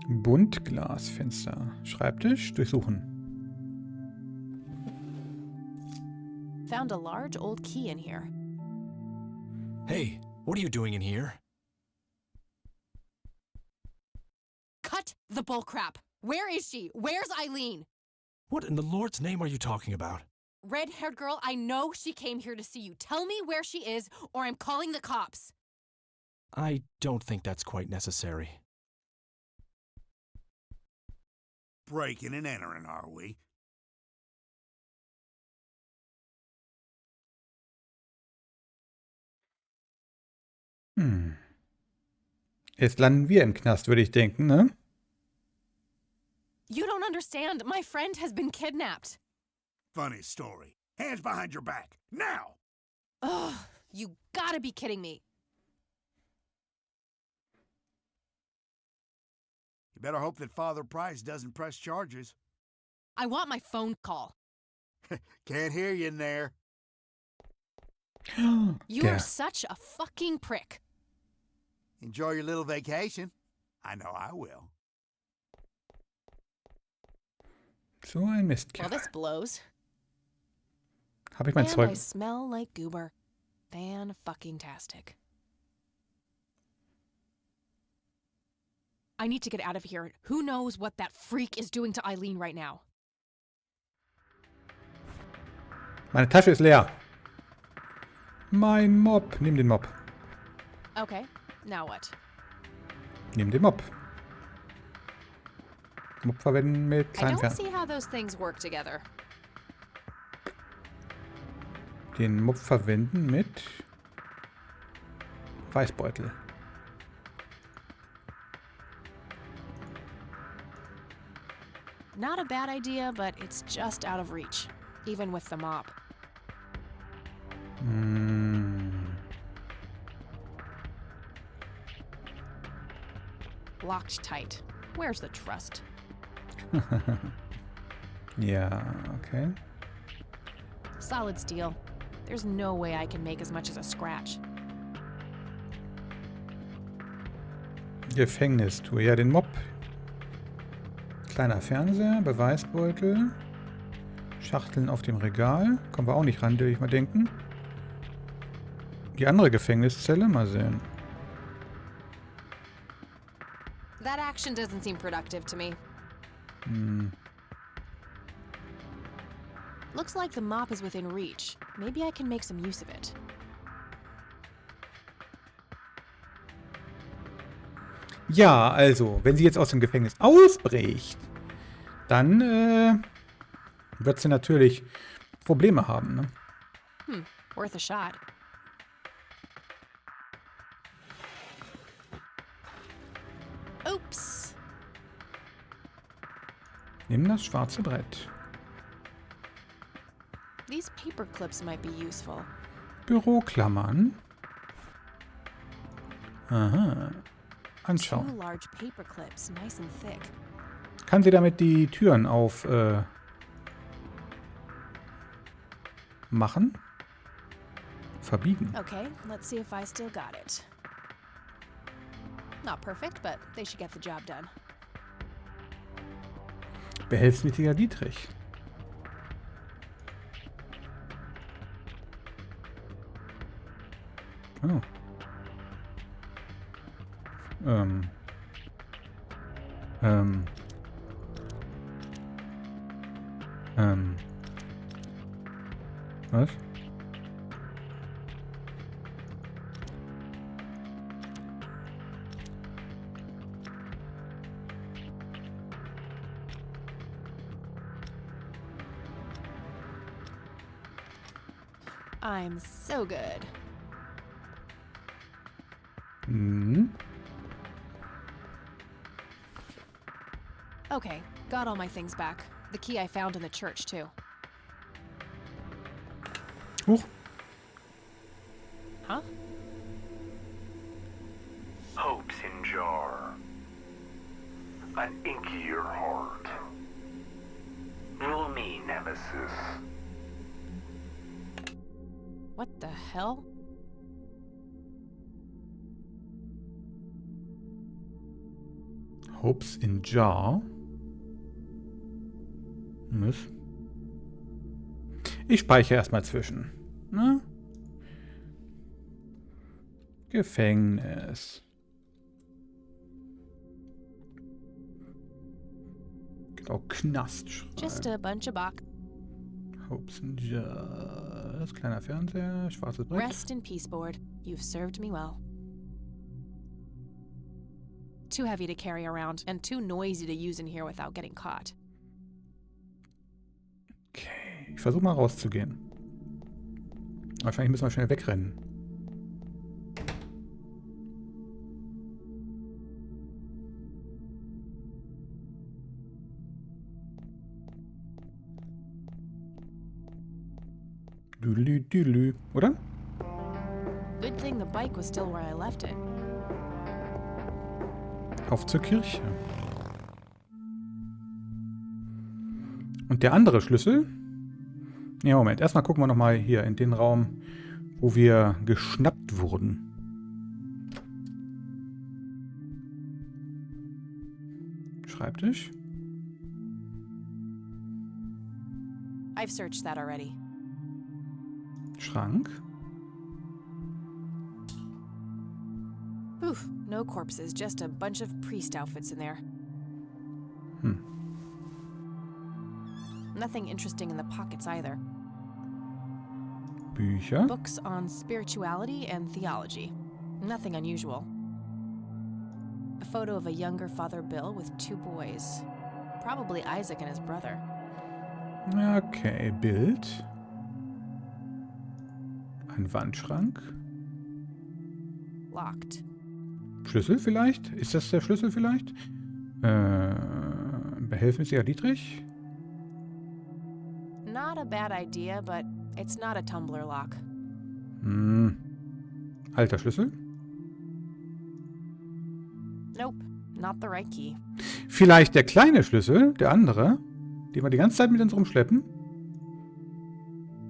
Buntglasfenster. Schreibtisch durchsuchen. Found a large old key in here. Hey, what are you doing in here? Cut the bullcrap! Where is she? Where's Eileen? What in the Lord's name are you talking about? Red-haired girl, I know she came here to see you. Tell me where she is, or I'm calling the cops. I don't think that's quite necessary. Breaking and entering, are we? Jetzt landen wir im Knast, würde ich denken, ne? You don't understand. My friend has been kidnapped. Funny story. Hands behind your back. Now! Ugh, you gotta be kidding me. You better hope that Father Price doesn't press charges. I want my phone call. Can't hear you in there. You're such a fucking prick. Enjoy your little vacation. I know I will. So ein Mistkerl. Well, this blows. Hab ich mein And Zeug? I smell like goober. Fan-fucking-tastic. I need to get out of here. Who knows what that freak is doing to Eileen right now? Meine Tasche ist leer. Mein Mob. Nimm den Mob. Okay, now what? Nimm den Mob. Mob verwenden mit I kleinen don't Fernseher. see how those things work together. Den Mob verwenden mit Weißbeutel. Not a bad idea, but it's just out of reach, even with the mop. Locked tight. Where's the trust? Ja, okay. Solid steel. There's no way I can make as much as a scratch. Gefängnistour. Ja, den Mob. Kleiner Fernseher, Beweisbeutel. Schachteln auf dem Regal. Kommen wir auch nicht ran, würde ich mal denken. Die andere Gefängniszelle, mal sehen. That action doesn't seem productive to me. Looks like the mop is within reach. Maybe I can make some use of it. Ja, also, wenn sie jetzt aus dem Gefängnis ausbricht, dann wird sie natürlich Probleme haben, ne? Worth a shot. Oops. Nimm das schwarze Brett. These paper clips might be useful. Büroklammern. Aha. Two Anschauen. large paper clips, nice and thick. Kann sie damit die Türen machen? Verbiegen. Okay, let's see if I still got it. Not perfect, but they should get the job done. Behelfsmäßiger Dietrich. Oh. Was? I'm so good. Hm. Okay, got all my things back. The key I found in the church, too. Huch. Huh? Hopes in jar. An inkier heart. Rule me, Nemesis. What the hell? Hopes in jar. Was? Ich speichere erstmal zwischen. Na? Gefängnis. Genau, Knast schreiben. Just a bunch of box. Hopes in jar. Das kleiner Fernseher, schwarzes Brett. Rest in peace, board. You've served me well. Too heavy to carry around and too noisy to use in here without getting caught. Okay, ich versuche mal rauszugehen. Wahrscheinlich müssen wir schnell wegrennen. Düdelü, düdelü, oder? Good thing the bike was still where I left it. Auf zur Kirche. Und der andere Schlüssel? Ja, Moment. Erstmal gucken wir nochmal hier in den Raum, wo wir geschnappt wurden. Schreibtisch. I've searched that already. Schrank. Oof, no corpses, just a bunch of priest outfits in there. Nothing interesting in the pockets either. Bücher. Books on spirituality and theology. Nothing unusual. A photo of a younger Father Bill with 2 boys. Probably Isaac and his brother. Okay, Bild. Ein Wandschrank. Locked. Schlüssel vielleicht? Ist das der Schlüssel vielleicht? Behelfsmäßiger Dietrich? Not a bad idea, but it's not a tumbler lock. Alter Schlüssel? Nope, not the right key. Vielleicht der kleine Schlüssel, der andere, den wir die ganze Zeit mit uns rumschleppen?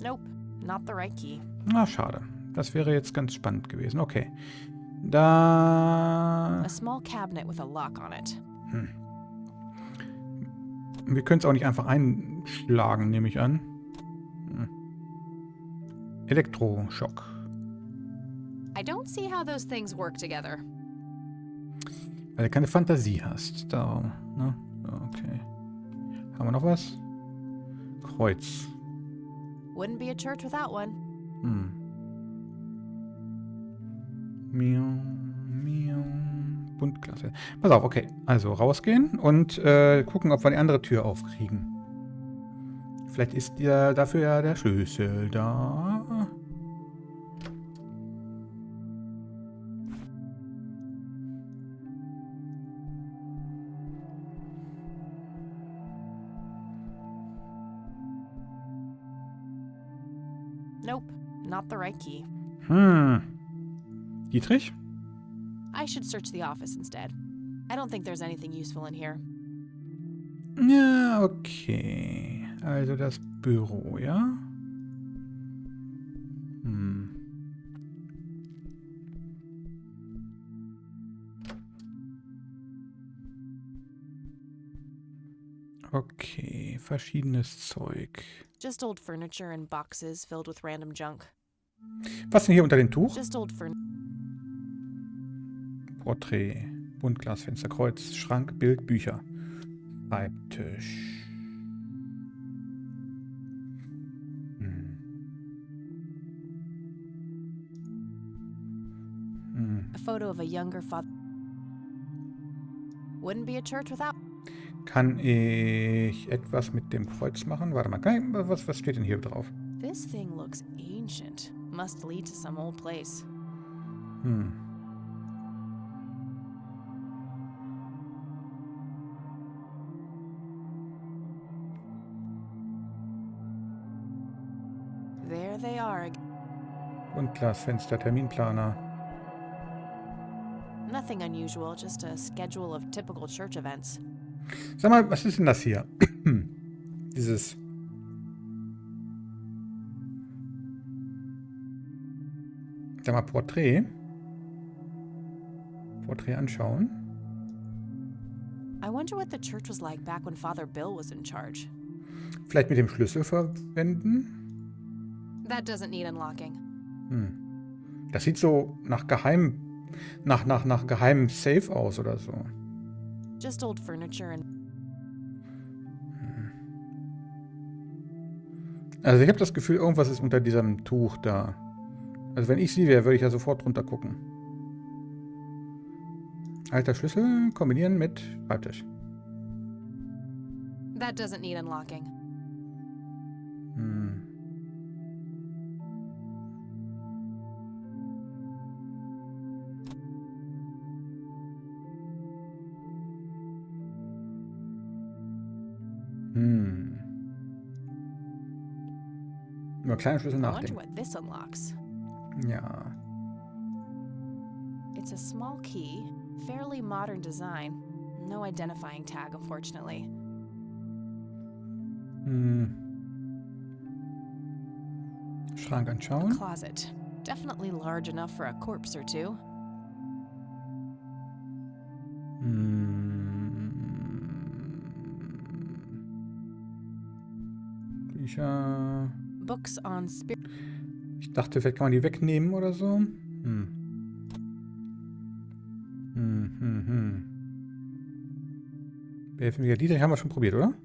Nope, not the right key. Na, schade. Das wäre jetzt ganz spannend gewesen. Okay. Da... A small cabinet with a lock on it. Wir können es auch nicht einfach einschlagen, nehme ich an. Elektroschock. I don't see how those things work together. Weil du keine Fantasie hast. Da, ne? Okay. Haben wir noch was? Kreuz. Wouldn't be a church without one. Miau, miau. Buntklasse. Pass auf, okay. Also rausgehen und gucken, ob wir die andere Tür aufkriegen. Vielleicht ist ja dafür ja der Schlüssel da. Nope, not the right key. Dietrich? I should search the office instead. I don't think there's anything useful in here. Ja, okay. Also das Büro, ja? Okay, verschiedenes Zeug. Just old furniture and boxes filled with random junk. Was denn hier unter dem Tuch? Just old furniture. Porträt, Buntglasfenster, Kreuz, Schrank, Bild, Bücher. Schreibtisch. A photo of a younger father. Wouldn't be a church without. Kann ich etwas mit dem Kreuz machen? Warte mal, was steht denn hier drauf? This thing looks ancient. Must lead to some old place. There they are. Buntglasfenster, Terminplaner. Nothing unusual, just a schedule of typical church events. Sag mal, was ist denn das hier? Dieses... Sag mal, Porträt. Porträt anschauen. I wonder what the church was like back when Father Bill was in charge. Vielleicht mit dem Schlüssel verwenden? That doesn't need unlocking. Das sieht so nach geheimem Safe aus oder so. Just old furniture and... Also ich habe das Gefühl, irgendwas ist unter diesem Tuch da. Also wenn ich sie wäre, würde ich ja sofort drunter gucken. Alter Schlüssel kombinieren mit Schreibtisch. That doesn't need unlocking. Nur kleine Schlüssel I nachdenken. wonder what this unlocks. Ja. It's a small key, fairly modern design. No identifying tag, unfortunately. Schrank A anschauen. closet. Definitely large enough for a corpse or two. Bücher. Books on spirit. Ich dachte, vielleicht kann man die wegnehmen oder so. Behelfsmäßiger Dietrich haben wir schon probiert, oder?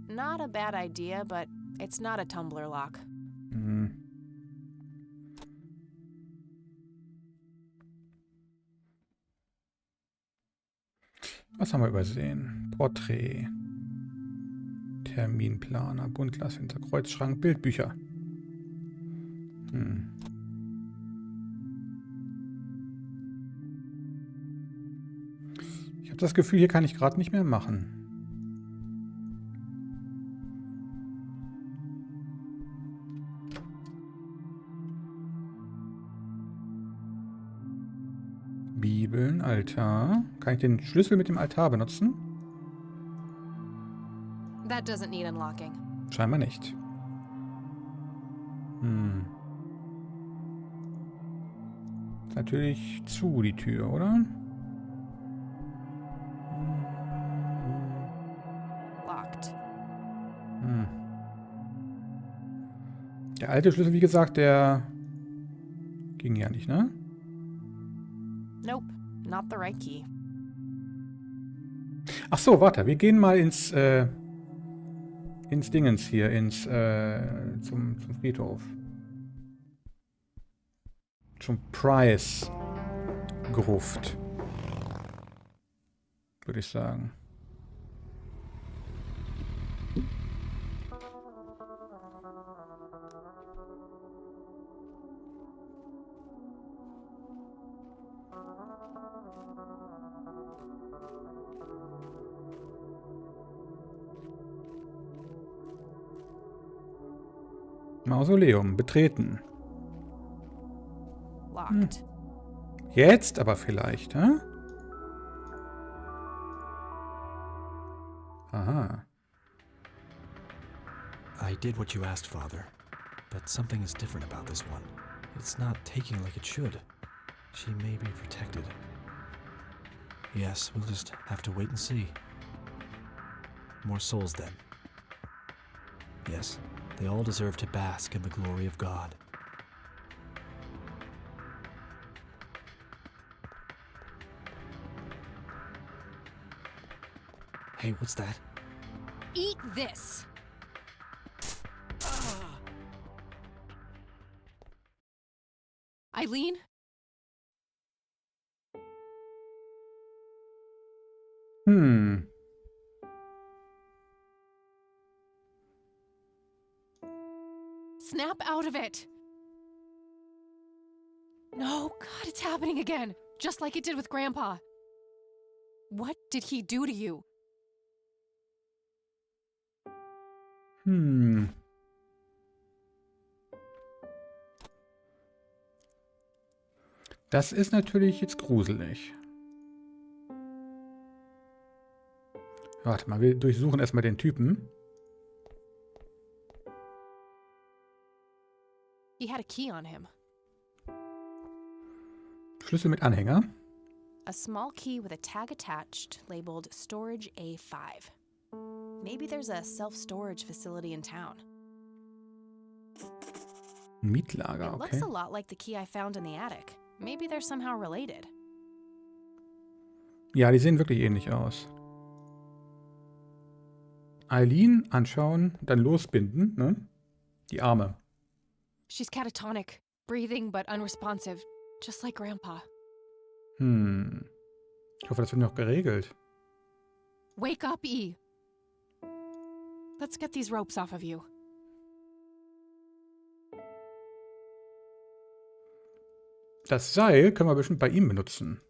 Not a bad idea, but it's not a tumbler lock. Was haben wir übersehen? Porträt. Terminplaner, Buntglasfenster, Kreuzschrank, Bildbücher. Ich habe das Gefühl, hier kann ich gerade nicht mehr machen. Bibeln, Altar. Kann ich den Schlüssel mit dem Altar benutzen? That doesn't need unlocking. Scheinbar nicht. Ist natürlich zu, die Tür, oder? Locked. Der alte Schlüssel, wie gesagt, der ging ja nicht, ne? Nope, not the right key. Ach so, warte, wir gehen mal ins Dingens hier, zum Friedhof. Zum Price-Gruft. Würde ich sagen. Mausoleum, betreten. Locked. Jetzt aber vielleicht, hä? Aha. I did what you asked, Father. But something is different about this one. It's not taking like it should. She may be protected. Yes, we'll just have to wait and see. More souls, then. Yes, they all deserve to bask in the glory of God. Hey, what's that? Eat this! Eileen? Snap out of it! No, God, it's happening again. Just like it did with Grandpa. What did he do to you? Das ist natürlich jetzt gruselig. Warte mal, wir durchsuchen erstmal den Typen. He had a key on him. Schlüssel mit Anhänger. A small key with a tag attached labeled Storage A5. Maybe there's a self-storage facility in town. Mietlager, It okay. looks a lot like the key I found in the attic. Maybe they're somehow related. Ja, die sehen wirklich ähnlich aus. Eileen anschauen, dann losbinden, ne? Die Arme. She's catatonic, breathing but unresponsive, just like Grandpa. Ich hoffe, das wird noch geregelt. Wake up, E! Let's get these ropes off of you. Das Seil können wir bestimmt bei ihm benutzen.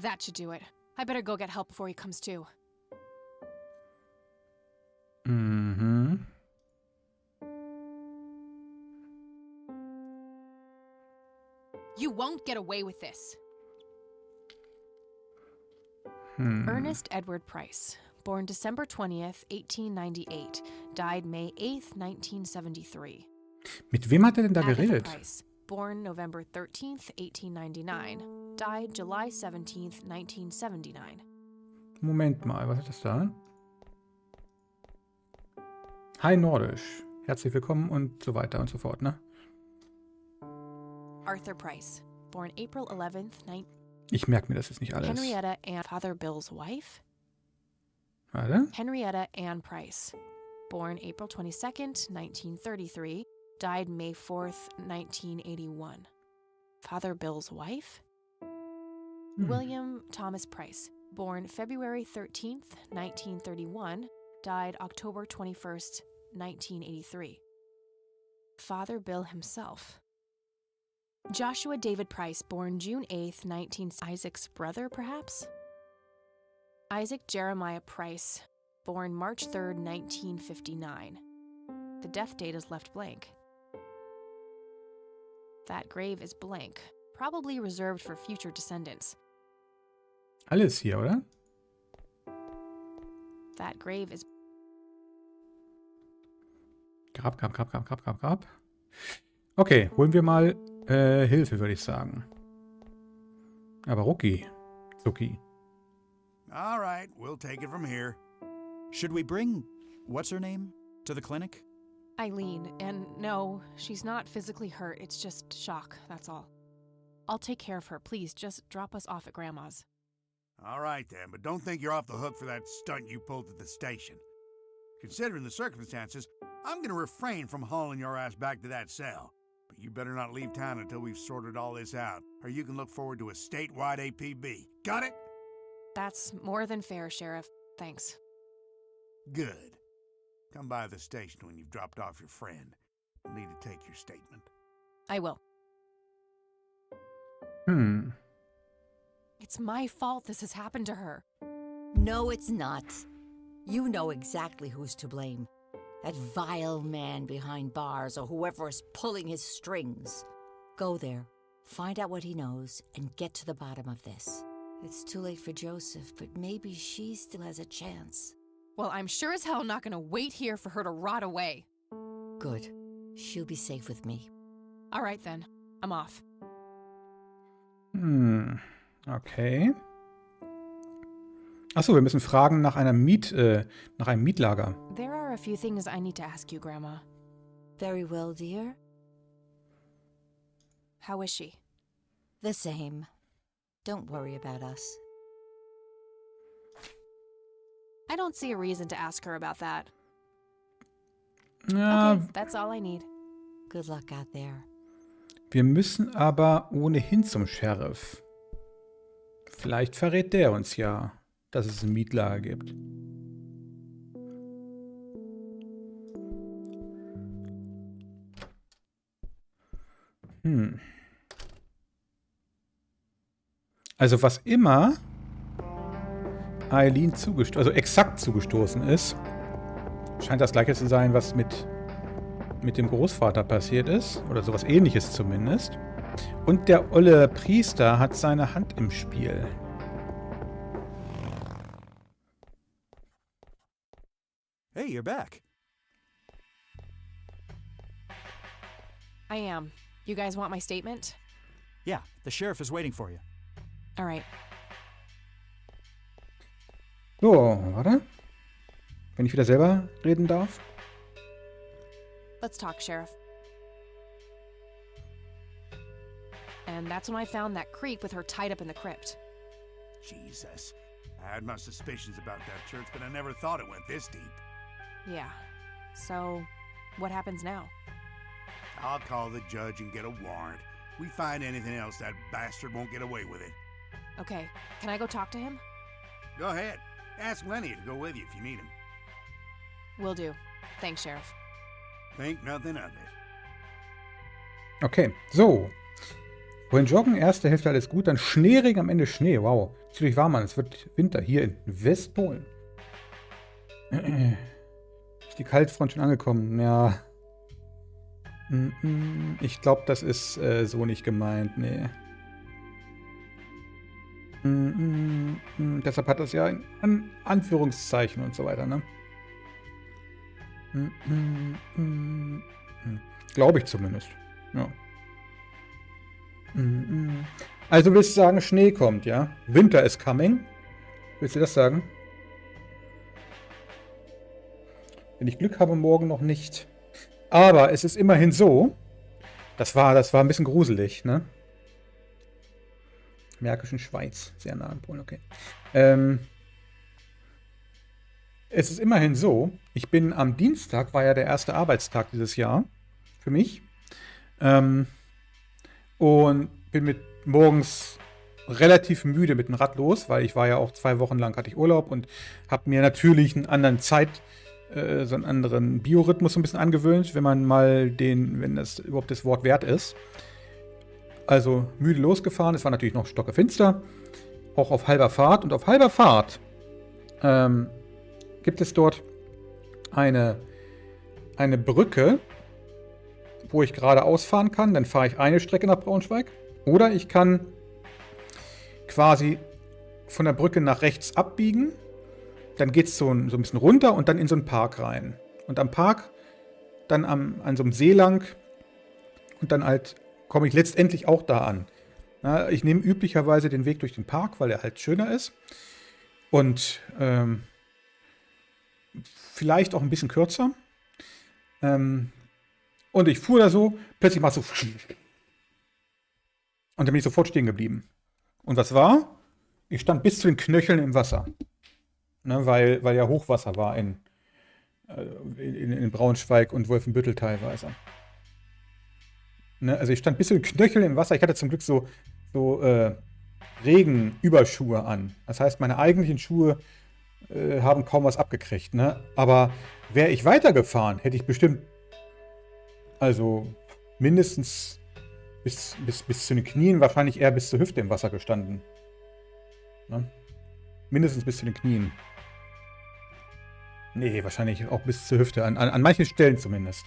That should do it. I better go get help before he comes to. Mhm. You won't get away with this. Ernest Edward Price, born December 20th, 1898, died May 8th, 1973. Mit wem hat er denn da Agatha geredet? Price, born November 13th, 1899, died July 17th, 1979. Moment mal, was ist das da? Hi Nordisch. Herzlich willkommen und so weiter und so fort, ne? Arthur Price, born April 11th, Ich merke mir das jetzt nicht alles. Henrietta Ann, Father Bill's wife. Warte. Henrietta Ann Price, born April 22nd, 1933, died May 4th, 1981. Father Bill's wife. William Thomas Price, born February 13th, 1931, died October 21st, 1983. Father Bill himself. Joshua David Price, born June 8th, Isaac's brother, perhaps? Isaac Jeremiah Price, born March 3rd, 1959. The death date is left blank. That grave is blank, probably reserved for future descendants. Alles hier, oder? That grave is... Grab. Okay, holen wir mal Hilfe, würde ich sagen. Aber rucki. Zucki. All right, we'll take it from here. Should we bring what's her name to the clinic? Eileen, and no, she's not physically hurt, it's just shock, that's all. I'll take care of her, please, just drop us off at Grandma's. All right then, but don't think you're off the hook for that stunt you pulled at the station. Considering the circumstances, I'm gonna refrain from hauling your ass back to that cell. But you better not leave town until we've sorted all this out, or you can look forward to a statewide APB. Got it? That's more than fair, Sheriff. Thanks. Good. Come by the station when you've dropped off your friend. I'll need to take your statement. I will. It's my fault this has happened to her. No, it's not. You know exactly who's to blame. That vile man behind bars or whoever is pulling his strings. Go there, find out what he knows, and get to the bottom of this. It's too late for Joseph, but maybe she still has a chance. Well, I'm sure as hell not gonna wait here for her to rot away. Good. She'll be safe with me. All right then, I'm off. Okay. Achso, wir müssen fragen nach einem Mietlager. There are a few things I need to ask you, Grandma. Very well, dear. How is she? The same. Don't worry about us. I don't see a reason to ask her about that. Ja, Okay, that's all I need. Good luck out there. wir müssen aber ohnehin zum Sheriff. Vielleicht verrät der uns ja, dass es ein Mietlager gibt. Also was immer Eileen exakt zugestoßen ist, scheint das gleiche zu sein, was mit dem Großvater passiert ist. Oder sowas ähnliches zumindest. Und der olle Priester hat seine Hand im Spiel. Hey, you're back. I am. You guys want my statement? Yeah, the sheriff is waiting for you. All right. So, warte. Wenn ich wieder selber reden darf. Let's talk, Sheriff. And that's when I found that creep with her tied up in the crypt. Jesus. I had my suspicions about that church, but I never thought it went this deep. Yeah. So, what happens now? I'll call the judge and get a warrant. We find anything else, that bastard won't get away with it. Okay, can I go talk to him? Go ahead. Ask Lenny to go with you if you need him. Will do. Thanks, Sheriff. Think nothing of it. Okay, so. Wohin joggen, erste Hälfte alles gut, dann Schneeregen, am Ende Schnee. Wow. Ziemlich warm, Mann. Es wird Winter hier in Westpolen. Ist die Kaltfront schon angekommen? Ja. Ich glaube, das ist so nicht gemeint. Nee. Deshalb hat das ja in Anführungszeichen und so weiter, ne? Glaube ich zumindest. Ja. Also willst du sagen, Schnee kommt, ja? Winter is coming? Willst du das sagen? Wenn ich Glück habe, morgen noch nicht. Aber es ist immerhin so, das war ein bisschen gruselig, ne? Märkischen Schweiz, sehr nah an Polen, okay. Es ist immerhin so, ich bin am Dienstag, war ja der erste Arbeitstag dieses Jahr für mich. Und bin morgens relativ müde mit dem Rad los, weil ich war ja auch 2 Wochen lang, hatte ich Urlaub und habe mir natürlich einen anderen so einen anderen Biorhythmus so ein bisschen angewöhnt, wenn das überhaupt das Wort wert ist. Also müde losgefahren, es war natürlich noch stockefinster, auch auf halber Fahrt. Und auf halber Fahrt gibt es dort eine Brücke, wo ich geradeaus fahren kann. Dann fahre ich eine Strecke nach Braunschweig. Oder ich kann quasi von der Brücke nach rechts abbiegen. Dann geht es so ein bisschen runter und dann in so einen Park rein. Und am Park dann an so einem See lang. Und dann halt komme ich letztendlich auch da an. Na, ich nehme üblicherweise den Weg durch den Park, weil er halt schöner ist. Und vielleicht auch ein bisschen kürzer. Und ich fuhr da so, plötzlich mal so. Und dann bin ich sofort stehen geblieben. Und was war? Ich stand bis zu den Knöcheln im Wasser. Ne, weil ja Hochwasser war in Braunschweig und Wolfenbüttel teilweise. Ne, also ich stand bis zu den Knöcheln im Wasser. Ich hatte zum Glück so Regenüberschuhe an. Das heißt, meine eigentlichen Schuhe haben kaum was abgekriegt. Ne? Aber wäre ich weitergefahren, hätte ich bestimmt mindestens bis zu den Knien, wahrscheinlich eher bis zur Hüfte im Wasser gestanden. Ne? Mindestens bis zu den Knien. Nee, wahrscheinlich auch bis zur Hüfte. An manchen Stellen zumindest.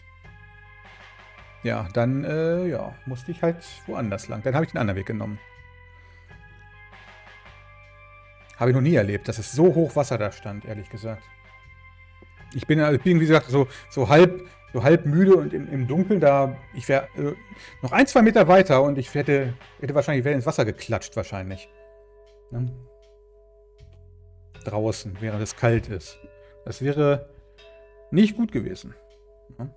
Ja, dann, ja, musste ich halt woanders lang. Dann habe ich den anderen Weg genommen. Habe ich noch nie erlebt, dass es so hoch Wasser da stand, ehrlich gesagt. Ich bin wie gesagt, so halb müde und im Dunkeln da. Ich wäre noch 1, 2 Meter weiter und ich hätte wahrscheinlich ins Wasser geklatscht, wahrscheinlich. Ne? Draußen, während es kalt ist. Das wäre nicht gut gewesen. Ne?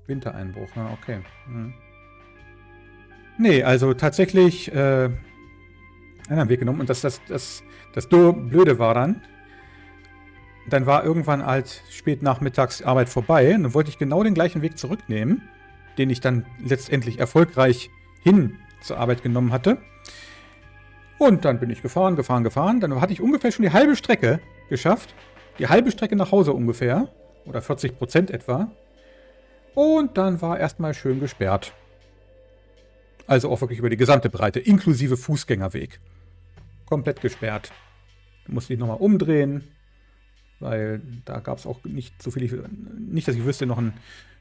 Wintereinbruch, na okay. Hm. Nee, also tatsächlich einen anderen Weg genommen. Und das Blöde war dann war irgendwann halt spät nachmittags Arbeit vorbei. Und dann wollte ich genau den gleichen Weg zurücknehmen, den ich dann letztendlich erfolgreich hin zur Arbeit genommen hatte. Und dann bin ich gefahren. Dann hatte ich ungefähr schon die halbe Strecke geschafft. Die halbe Strecke nach Hause ungefähr. Oder 40% etwa. Und dann war erstmal schön gesperrt. Also auch wirklich über die gesamte Breite, inklusive Fußgängerweg. Komplett gesperrt. Da musste ich nochmal umdrehen, weil da gab es auch nicht so viel, nicht, dass ich wüsste, noch einen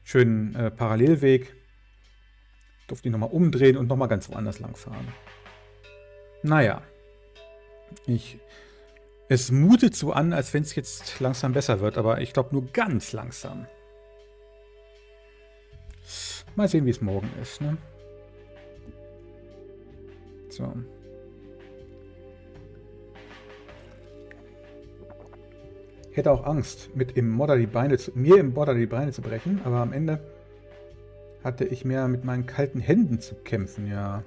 schönen Parallelweg. Durfte ich nochmal umdrehen und nochmal ganz woanders lang fahren. Naja. Es mutet so an, als wenn es jetzt langsam besser wird, aber ich glaube nur ganz langsam. Mal sehen, wie es morgen ist, ne? So. Ich hätte auch Angst, mir im Modder die Beine zu brechen, aber am Ende hatte ich mehr mit meinen kalten Händen zu kämpfen, ja.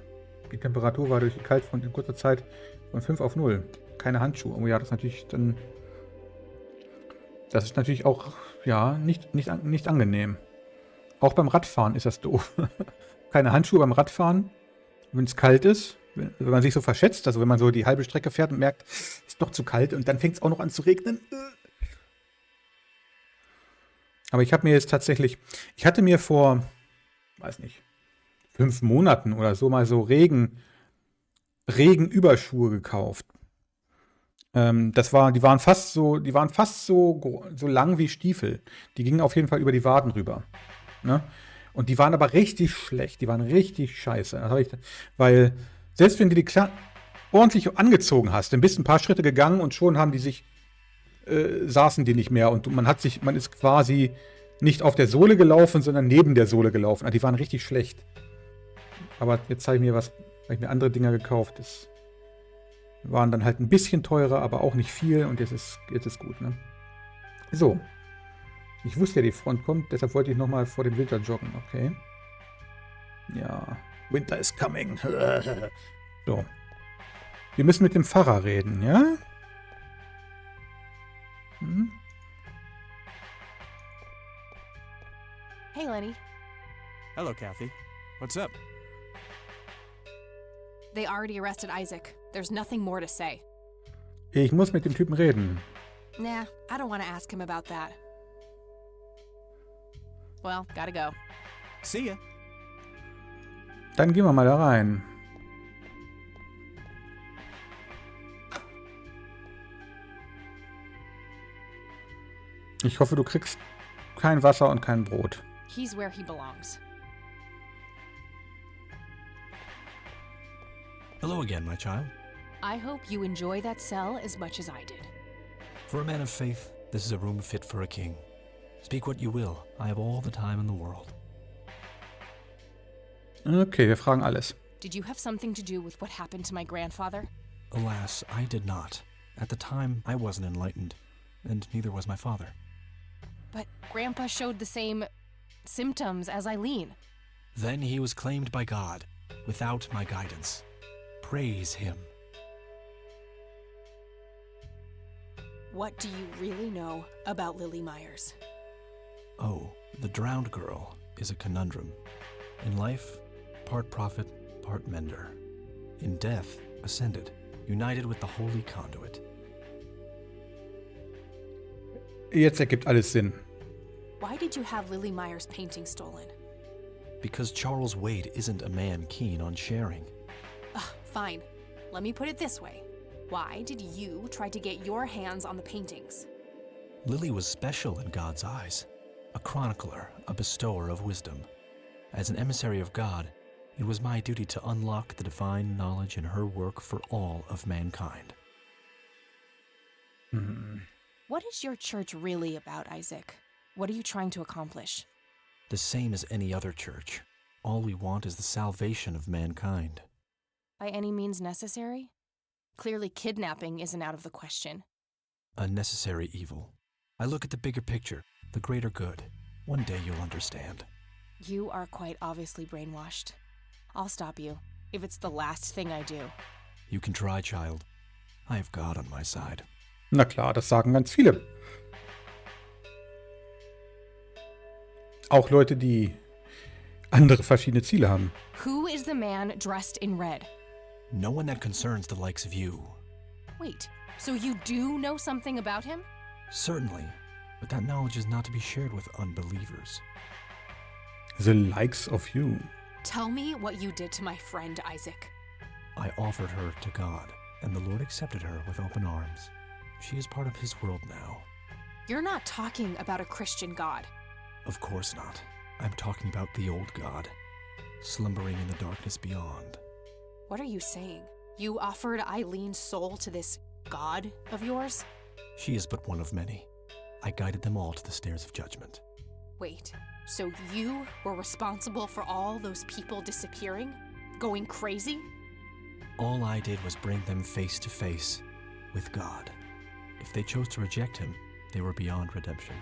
Die Temperatur war durch die Kaltfront in kurzer Zeit von 5 auf 0. Keine Handschuhe. Oh ja, das ist natürlich auch, ja, nicht angenehm. Auch beim Radfahren ist das doof. Keine Handschuhe beim Radfahren, wenn es kalt ist. Wenn man sich so verschätzt, also wenn man so die halbe Strecke fährt und merkt, es ist doch zu kalt und dann fängt es auch noch an zu regnen. Aber ich hatte mir vor, weiß nicht, 5 Monaten oder so mal so Regenüberschuhe gekauft. Die waren fast so lang wie Stiefel. Die gingen auf jeden Fall über die Waden rüber. Ne? Und die waren aber richtig schlecht. Die waren richtig scheiße. Weil selbst wenn du die ordentlich angezogen hast, dann bist du ein paar Schritte gegangen und schon haben die saßen die nicht mehr. Und man ist quasi nicht auf der Sohle gelaufen, sondern neben der Sohle gelaufen. Also die waren richtig schlecht. Aber jetzt habe ich mir andere Dinger gekauft. Das waren dann halt ein bisschen teurer, aber auch nicht viel. Und jetzt ist gut, ne? So. Ich wusste ja, die Front kommt, deshalb wollte ich nochmal vor dem Winter joggen, okay? Ja, Winter is coming. So. Wir müssen mit dem Pfarrer reden, ja? Hm? Hey, Lenny. Hello, Kathy. What's up? They already arrested Isaac. There's nothing more to say. Ich muss mit dem Typen reden. Nah, I don't want to ask him about that. Well, gotta go. See ya. Dann gehen wir mal da rein. Ich hoffe, du kriegst kein Wasser und kein Brot. He's where he belongs. Hello again, my child. I hope you enjoy that cell as much as I did. For a man of faith, this is a room fit for a king. Speak what you will. I have all the time in the world. Okay, wir fragen alles. Did you have something to do with what happened to my grandfather? Alas, I did not. At the time, I wasn't enlightened, and neither was my father. But Grandpa showed the same symptoms as Eileen. Then he was claimed by God, without my guidance. Praise him. What do you really know about Lily Myers? Oh, the drowned girl is a conundrum. In life, part prophet, part mender. In death, ascended, united with the holy conduit. Jetzt ergibt alles Sinn. Why did you have Lily Myers' painting stolen? Because Charles Wade isn't a man keen on sharing. Fine. Let me put it this way. Why did you try to get your hands on the paintings? Lily was special in God's eyes, a chronicler, a bestower of wisdom. As an emissary of God, it was my duty to unlock the divine knowledge in her work for all of mankind. What is your church really about, Isaac? What are you trying to accomplish? The same as any other church. All we want is the salvation of mankind. By any means necessary? Clearly kidnapping isn't out of the question. A necessary evil. I look at the bigger picture, the greater good. One day you'll understand. You are quite obviously brainwashed. I'll stop you, if it's the last thing I do. You can try, child. I have God on my side. Na klar, das sagen ganz viele. Auch Leute, die andere verschiedene Ziele haben. Who is the man dressed in red? No one that concerns the likes of you. Wait, so you do know something about him? Certainly, but that knowledge is not to be shared with unbelievers. The likes of you. Tell me what you did to my friend, Isaac. I offered her to God, and the Lord accepted her with open arms. She is part of his world now. You're not talking about a Christian God. Of course not. I'm talking about the old God, slumbering in the darkness beyond. What are you saying? You offered Eileen's soul to this God of yours? She is but one of many. I guided them all to the stairs of judgment. Wait, so you were responsible for all those people disappearing? Going crazy? All I did was bring them face to face with God. If they chose to reject him, they were beyond redemption.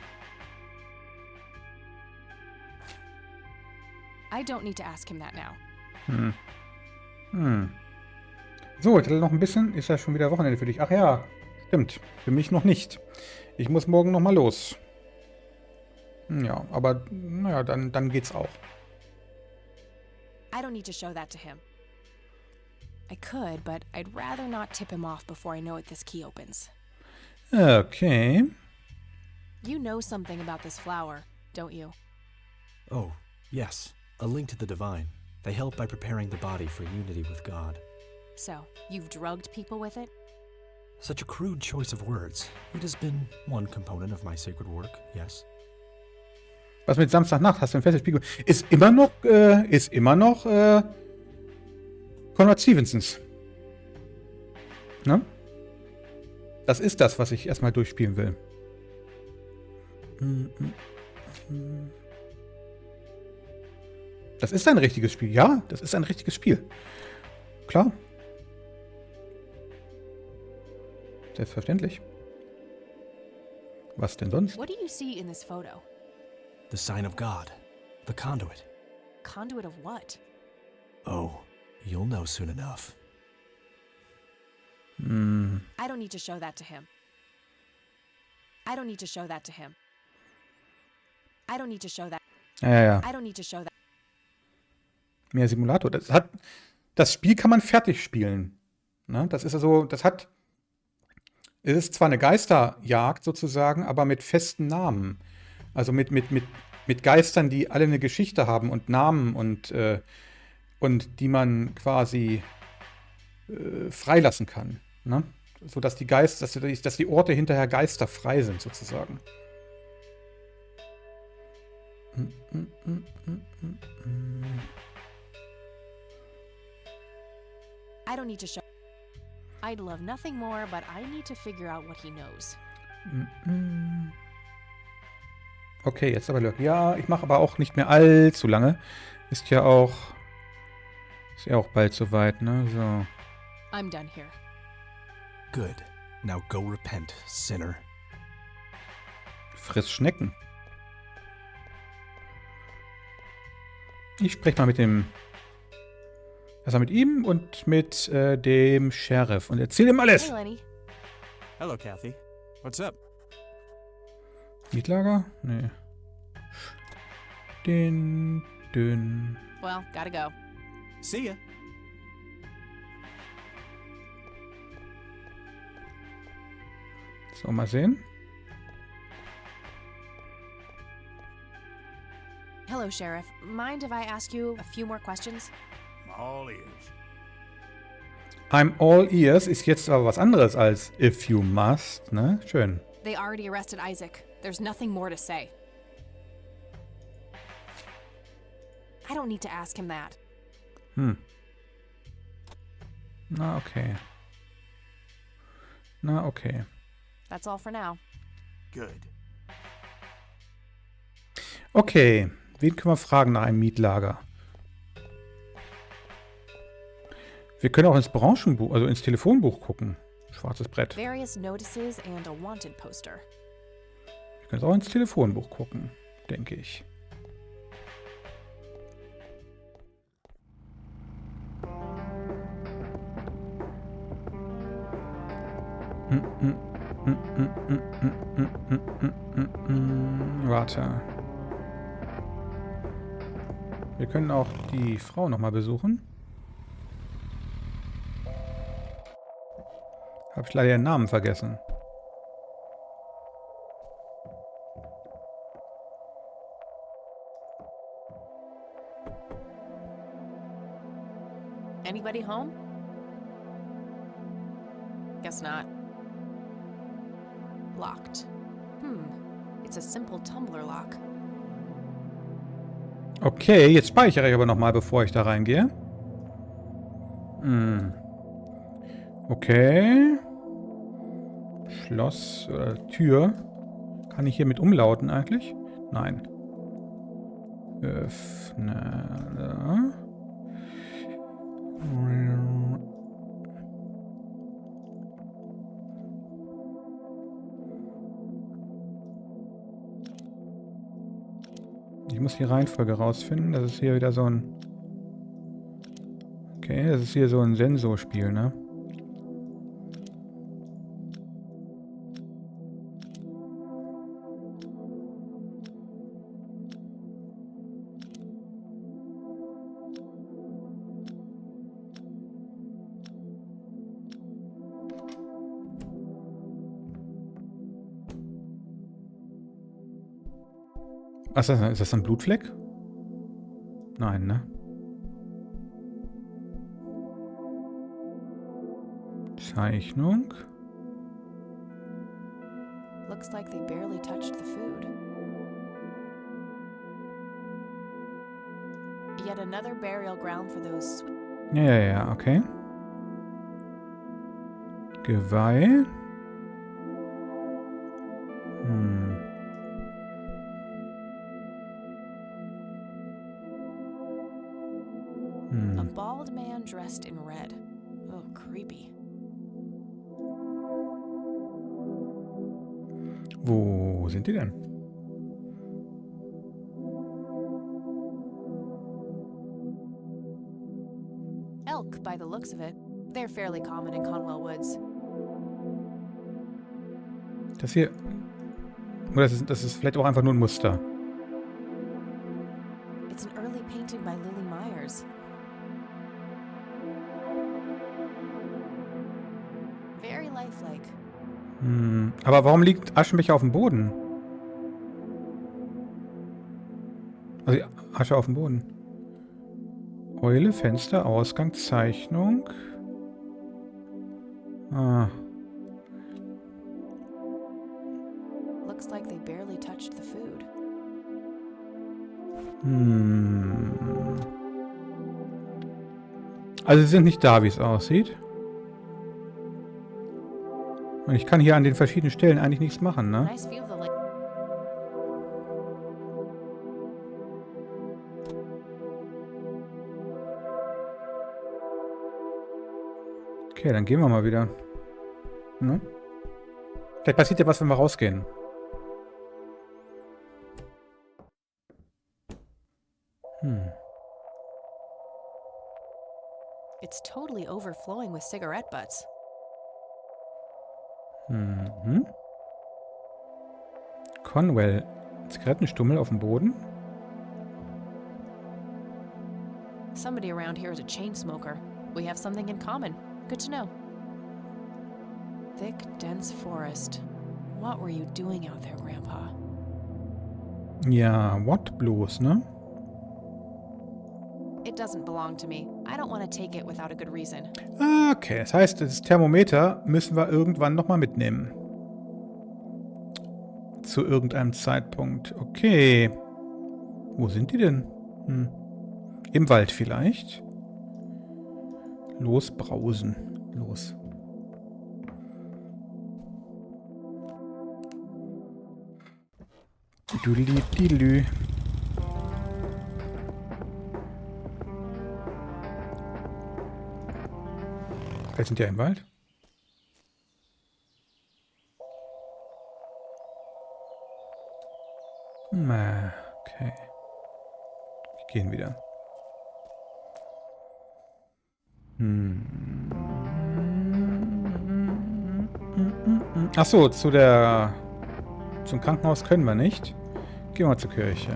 I don't need to ask him that now. So, jetzt noch ein bisschen. Ist ja schon wieder Wochenende für dich. Ach ja, stimmt. Für mich noch nicht. Ich muss morgen noch mal los. Ja, aber naja, dann geht's auch. I don't need to show that to him. I could, but I'd rather not tip him off before I know it this key opens. Okay. You know something about this flower, don't you? Oh, yes. A link to the divine. They help by preparing the body for unity with God. So, you've drugged people with it? Such a crude choice of words. It has been one component of my sacred work, yes. Was mit Samstagnacht? Hast du ein festes Spiel? Ist immer noch Conrad Stevensons. Ne? Das ist das, was ich erstmal durchspielen will. Das ist ein richtiges Spiel. Ja, das ist ein richtiges Spiel. Klar. Selbstverständlich. Was denn sonst? What do you see in this photo? The sign of God. The conduit. Conduit of what? Oh, you'll know soon enough. I don't need to show that to him. I don't need to show that to him. I don't need to show that. Ja. I don't need to show that. Mehr Simulator. Das Spiel kann man fertig spielen. Ne? Das ist also, es ist zwar eine Geisterjagd sozusagen, aber mit festen Namen. Also mit Geistern, die alle eine Geschichte haben und Namen und die man quasi freilassen kann. Ne? So dass dass die Orte hinterher geisterfrei sind sozusagen. I don't need to show. I'd love nothing more, but I need to figure out what he knows. Okay, jetzt aber Lurk. Ja, ich mache aber auch nicht mehr allzu lange. Ist ja auch bald soweit, ne? So. I'm done here. Good. Now go repent, sinner. Friss Schnecken. Ich spreche mal mit dem. Also mit ihm und mit dem Sheriff und erzähl ihm alles. Hey, Lenny. Hello, Kathy. What's up? Mietlager? Nee. Dünn. Well, gotta go. See ya. So, mal sehen. Hello, Sheriff. Mind if I ask you a few more questions? All ears. I'm all ears ist jetzt aber was anderes als if you must, ne? Schön. They already arrested Isaac. There's nothing more to say. I don't need to ask him that. Na, okay. Na, okay. That's all for now. Good. Okay, wen können wir fragen nach einem Mietlager? Wir können auch ins Branchenbuch, also ins Telefonbuch gucken. Schwarzes Brett. Various notices and a wanted poster. Wir können auch ins Telefonbuch gucken, denke ich. Warte. Wir können auch die Frau nochmal besuchen. Habe ich leider ihren Namen vergessen. Anybody home? Guess not. Locked. It's a simple tumbler lock. Okay, jetzt speichere ich aber nochmal, bevor ich da reingehe. Okay. Schloss oder Tür. Kann ich hier mit umlauten eigentlich? Nein. Öffne. Ich muss die Reihenfolge rausfinden. Das ist hier wieder so ein... Okay, das ist hier so ein Sensorspiel, ne? Was ist das ein Blutfleck? Nein, ne? Zeichnung. Looks like they barely touched the food. Yet another burial ground for those. Ja, okay. Geweih. A bald man dressed in red. Oh, creepy. Wo sind die denn? Elk, by the looks of it. They're fairly common in Conwell Woods. Das hier... Oder das ist vielleicht auch einfach nur ein Muster. It's an early painting by Lily Myers. Very lifelike. Aber warum liegt Aschenbecher auf dem Boden? Also die Asche auf dem Boden. Eule, Fenster, Ausgang, Zeichnung. Looks like they barely touched the food. Also sie sind nicht da, wie es aussieht. Und ich kann hier an den verschiedenen Stellen eigentlich nichts machen, ne? Nice view of the lake. Okay, dann gehen wir mal wieder. Ne? Vielleicht passiert ja was, wenn wir rausgehen. It's totally overflowing with cigarette butts. Conwell. Zigarettenstummel auf dem Boden. Somebody around here is a chain smoker. We have something in common. Good to know. Thick, dense forest. What were you doing out there, Grandpa? Ja, what bloß, ne? It doesn't belong to me. I don't want to take it without a good reason. Okay, das heißt, das Thermometer müssen wir irgendwann nochmal mitnehmen. zu irgendeinem Zeitpunkt. Okay. Wo sind die denn? Im Wald vielleicht? Los, brausen. Los. Düdelü. Vielleicht sind die ja im Wald. Okay. Wir gehen wieder. Achso, zum Krankenhaus können wir nicht. Gehen wir zur Kirche.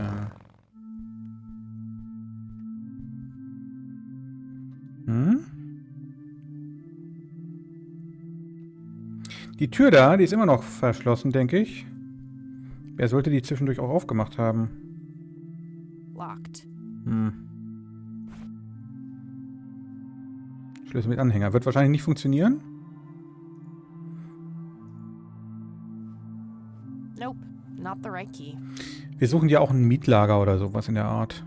Die Tür da, die ist immer noch verschlossen, denke ich. Wer sollte die zwischendurch auch aufgemacht haben? Locked. Schlüssel mit Anhänger. Wird wahrscheinlich nicht funktionieren. Nope, not the right key. Wir suchen ja auch ein Mietlager oder sowas in der Art.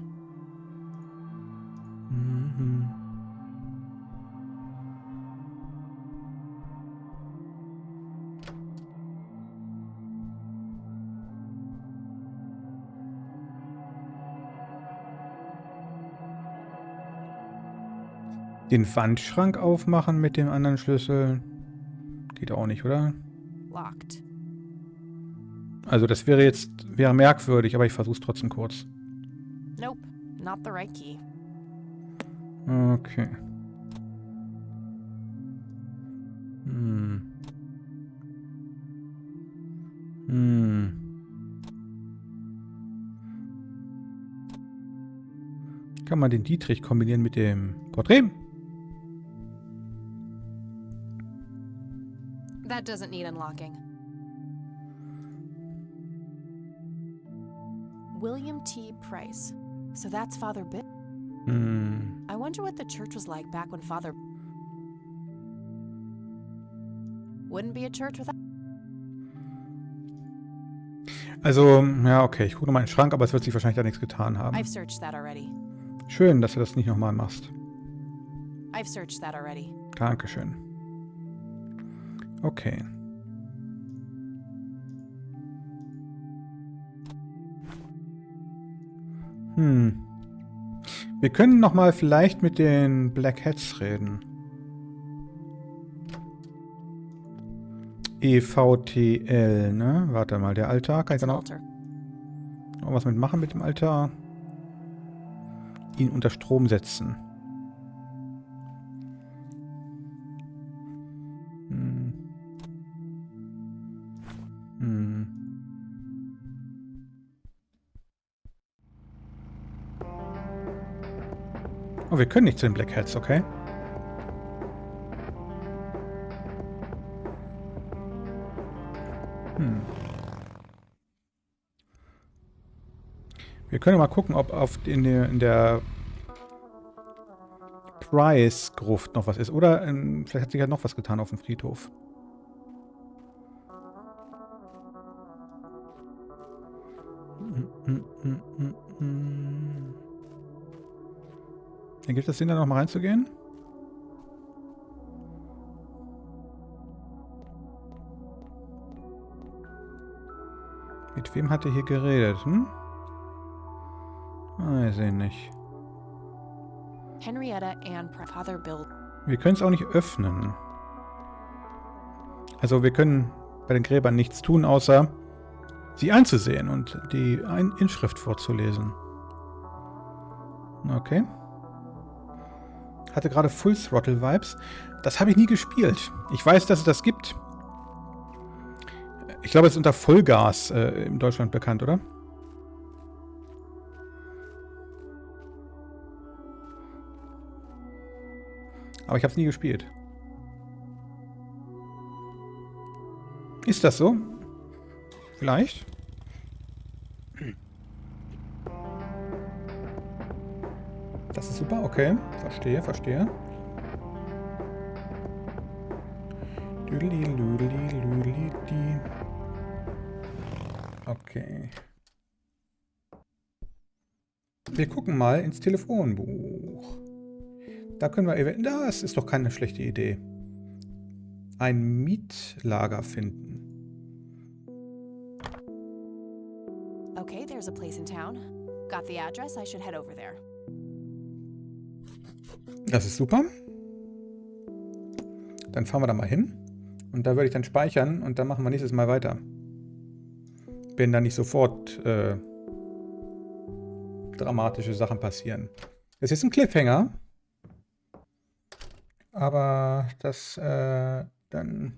Den Wandschrank aufmachen mit dem anderen Schlüssel. Geht auch nicht, oder? Locked. Also das wäre merkwürdig, aber ich versuche es trotzdem kurz. Nope, not the right key. Okay. Kann man den Dietrich kombinieren mit dem Porträt? That doesn't need unlocking. William T. Price. So that's Father Bill. I wonder what the church was like back when Father... Wouldn't be a church without... Also, ja, okay. Ich gucke mal in den Schrank, aber es wird sich wahrscheinlich da nichts getan haben. I've searched that already. Schön, dass du das nicht nochmal machst. I've searched that already. Dankeschön. Okay. Wir können nochmal vielleicht mit den Black Hats reden. EVTL, ne? Warte mal, der Altar. Kann ich da noch was mitmachen mit dem Altar? Ihn unter Strom setzen. Oh, wir können nicht zu den Black Hats, okay? Wir können mal gucken, ob in der Price-Gruft noch was ist. Oder vielleicht hat sich ja noch was getan auf dem Friedhof. Dann gibt es Sinn, da noch mal reinzugehen? Mit wem hat er hier geredet, Weiß ich nicht. Henrietta and Father Bill. Wir können es auch nicht öffnen. Also wir können bei den Gräbern nichts tun, außer sie anzusehen und die Inschrift vorzulesen. Okay. Hatte gerade Full Throttle Vibes. Das habe ich nie gespielt. Ich weiß, dass es das gibt. Ich glaube, es ist unter Vollgas in Deutschland bekannt, oder? Aber ich habe es nie gespielt. Ist das so? Vielleicht? Das ist super, okay. Verstehe. Okay. Wir gucken mal ins Telefonbuch. Da können wir eventuell... Das ist doch keine schlechte Idee. Ein Mietlager finden. Okay, there's a place in town. Got the address, I should head over there. Das ist super. Dann fahren wir da mal hin. Und da würde ich dann speichern und dann machen wir nächstes Mal weiter. Wenn da nicht sofort dramatische Sachen passieren. Das ist ein Cliffhanger. Aber das dann...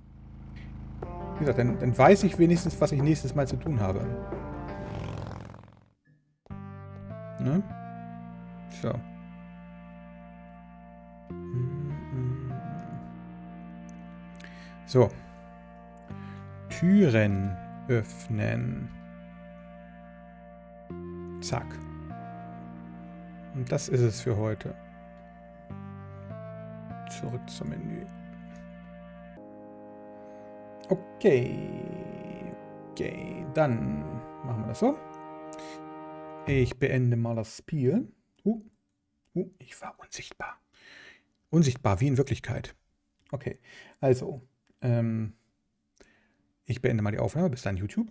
Wie gesagt, dann weiß ich wenigstens, was ich nächstes Mal zu tun habe. Ne? So. So. Türen öffnen. Zack. Und das ist es für heute. Zurück zum Menü. Okay. Okay, dann machen wir das so. Ich beende mal das Spiel. Ich war unsichtbar. Unsichtbar, wie in Wirklichkeit. Okay, also. Ich beende mal die Aufnahme. Bis dann, YouTube.